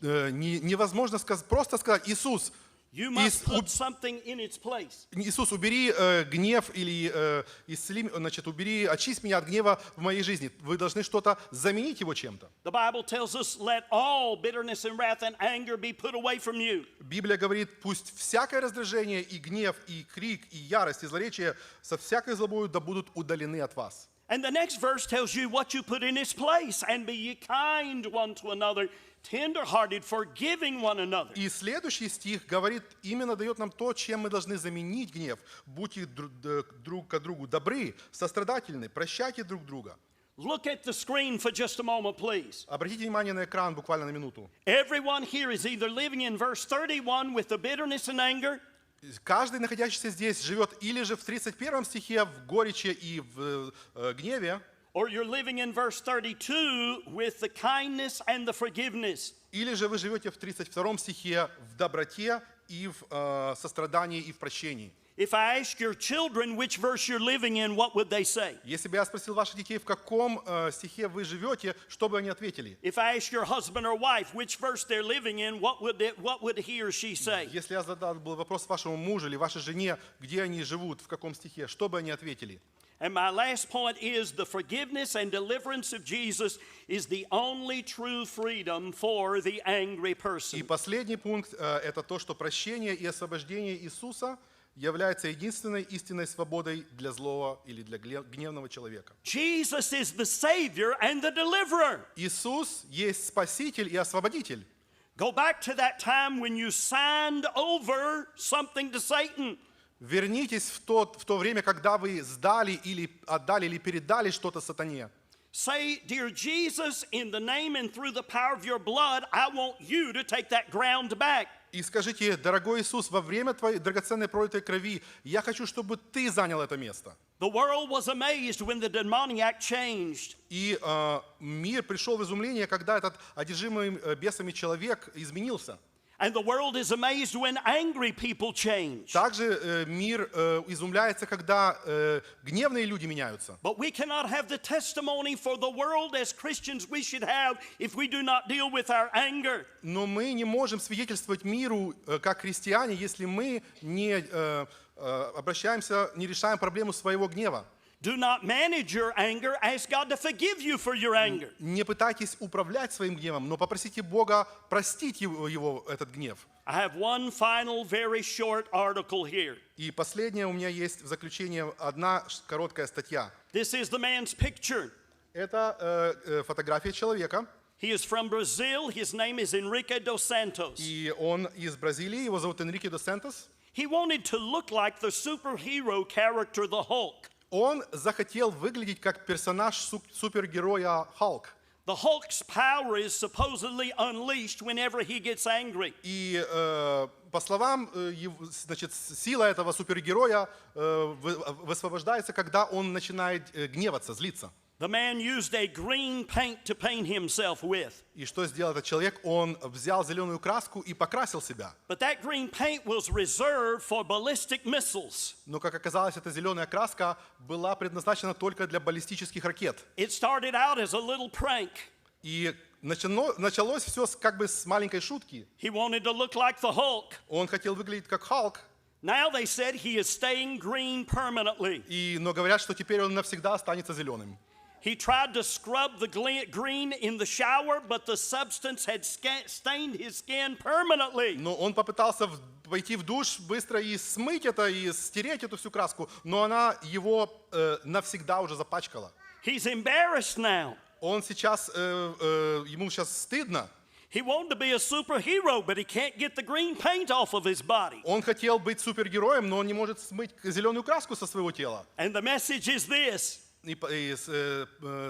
Невозможно просто сказать, Иисус,
You must put something in its place.
Иисус, убери гнев или исцели, значит, убери, очисть меня от гнева в моей жизни. Вы должны что-то заменить его чем-то.
The Bible tells us, let all bitterness and wrath and anger be put away from you.
Библия говорит, пусть всякое раздражение и гнев, и крик, и ярость, и злоречие со всякой злобою да будут удалены от вас.
And the next verse tells you what you put in its place. And be ye kind one to another, tender-hearted, forgiving one another.
И следующий стих говорит, именно дает нам то, чем мы должны заменить гнев. Будьте друг к другу добры, сострадательны, прощайте друг друга.
Look at the screen for just a moment, please.
Обратите внимание на экран буквально на минуту.
Everyone here is either living in verse 31 with the bitterness and anger,
Каждый, находящийся здесь, живет или же в 31 стихе в горечи и в гневе,
or you're living in verse 32 with the kindness and the forgiveness.
или же вы живете в 32 стихе в доброте и в сострадании и в прощении.
If I ask your children which verse you're living in, what would they say?
Если бы я спросил ваших детей, в каком стихе вы живете, что бы они ответили?
If I ask your husband or wife which verse they're living in, what would he or she say?
Если я задал был вопрос вашему мужу или вашей жене, где они живут, в каком стихе, что бы они ответили?
And my last point is the forgiveness and deliverance of Jesus is the only true freedom for the angry
И
person.
последний пункт это то, что прощение и освобождение Иисуса является единственной истинной свободой для злого или для гневного человека.
Jesus is the Savior and the Deliverer.
Иисус есть Спаситель и Освободитель.
Go back to that time when you signed over something to Satan.
Вернитесь в то время, когда вы сдали или отдали или передали что-то сатане.
Say, dear Jesus, in the name and through the power of your blood, I want you to take that ground back.
И скажите, дорогой Иисус, во время твоей драгоценной пролитой крови, я хочу, чтобы ты занял это место.
The world was amazed when the demoniac changed.
И мир пришел в изумление, когда этот одержимый бесами человек изменился.
And the world is amazed when angry people change.
Также мир изумляется, когда гневные люди меняются.
But we cannot have the testimony for the world as Christians we should have if we do not deal with our anger.
Но мы не можем свидетельствовать миру как христиане, если мы не обращаемся, не решаем проблему своего гнева.
Do not manage your anger. Ask God to forgive you for your anger.
Не пытайтесь управлять своим гневом, но попросите Бога простить его этот гнев.
I have one final, very short article here.
И последнее у меня есть в заключение одна короткая статья.
This is the man's picture.
Это фотография человека.
He is from Brazil. His name is Enrique dos Santos.
И он из Бразилии, его зовут Энрике дос Сантос.
He wanted to look like the superhero character, the Hulk.
Он захотел выглядеть как персонаж супергероя Халк.
The Hulk's power is supposedly unleashed whenever he gets angry.
И по словам, значит, сила этого супергероя высвобождается, когда он начинает гневаться, злиться.
The man used a green paint to paint himself with.
И что сделал этот человек? Он взял зеленую краску и покрасил себя.
But that green paint was reserved for ballistic missiles.
Но, как оказалось, эта зеленая краска была предназначена только для баллистических ракет.
It started out as a little prank.
И началось все как бы с маленькой шутки.
He wanted to look like the Hulk.
Он хотел выглядеть как Халк.
Now they said he is staying green permanently.
Но говорят, что теперь он навсегда останется зеленым.
He tried to scrub the green in the shower, but the substance had stained his skin permanently.
Но он попытался пойти в душ быстро и смыть это, и стереть эту всю краску, но она его навсегда уже запачкала.
He's embarrassed now.
Он сейчас, ему сейчас стыдно.
He wanted to be a superhero, but he can't get the green paint off of his body.
Он хотел быть супергероем, но он не может смыть зеленую краску со своего тела.
And the message is this.
И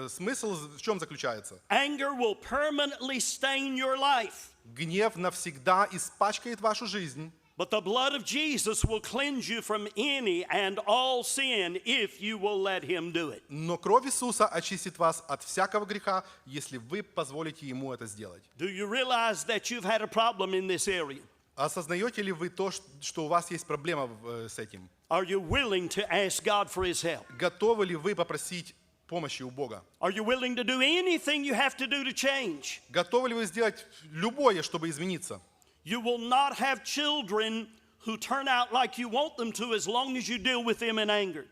смысл в чем заключается?
Anger will permanently stain your life.
Гнев навсегда испачкает вашу жизнь.
But the blood of Jesus will cleanse you from any and all sin if you will let him do it.
Но кровь Иисуса очистит вас от всякого греха, если вы позволите Ему это сделать.
Do you realize that you've had a problem in this area?
Осознаете ли вы то, что у вас есть проблема с этим?
Are you willing to ask God for his help?
Готовы ли вы попросить помощи у Бога?
Are you willing to do anything you have to do to change?
Готовы ли вы сделать любое, чтобы измениться?
You will not have children who turn out like you want them to as long as you deal with them in anger.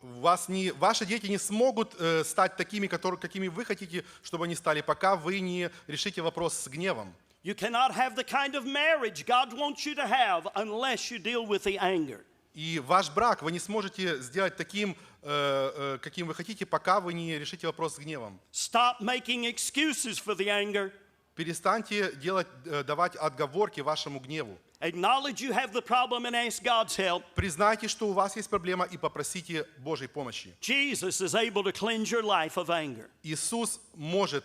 Ваши дети не смогут стать такими, какими вы хотите, чтобы они стали, пока вы не решите вопрос с гневом.
You cannot have the kind of marriage God wants you to have unless you deal with the anger.
И ваш брак вы не сможете сделать таким, каким вы хотите, пока вы не решите вопрос с гневом.
Stop making excuses for the anger.
Перестаньте давать отговорки вашему гневу.
Acknowledge you have the problem and ask God's help.
Признайте, что у вас есть проблема, и попросите Божьей помощи.
Jesus is able to cleanse your life of anger.
Иисус может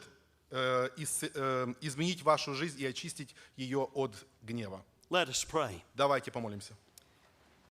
изменить вашу жизнь и очистить ее от гнева.
Let us pray.
Давайте помолимся.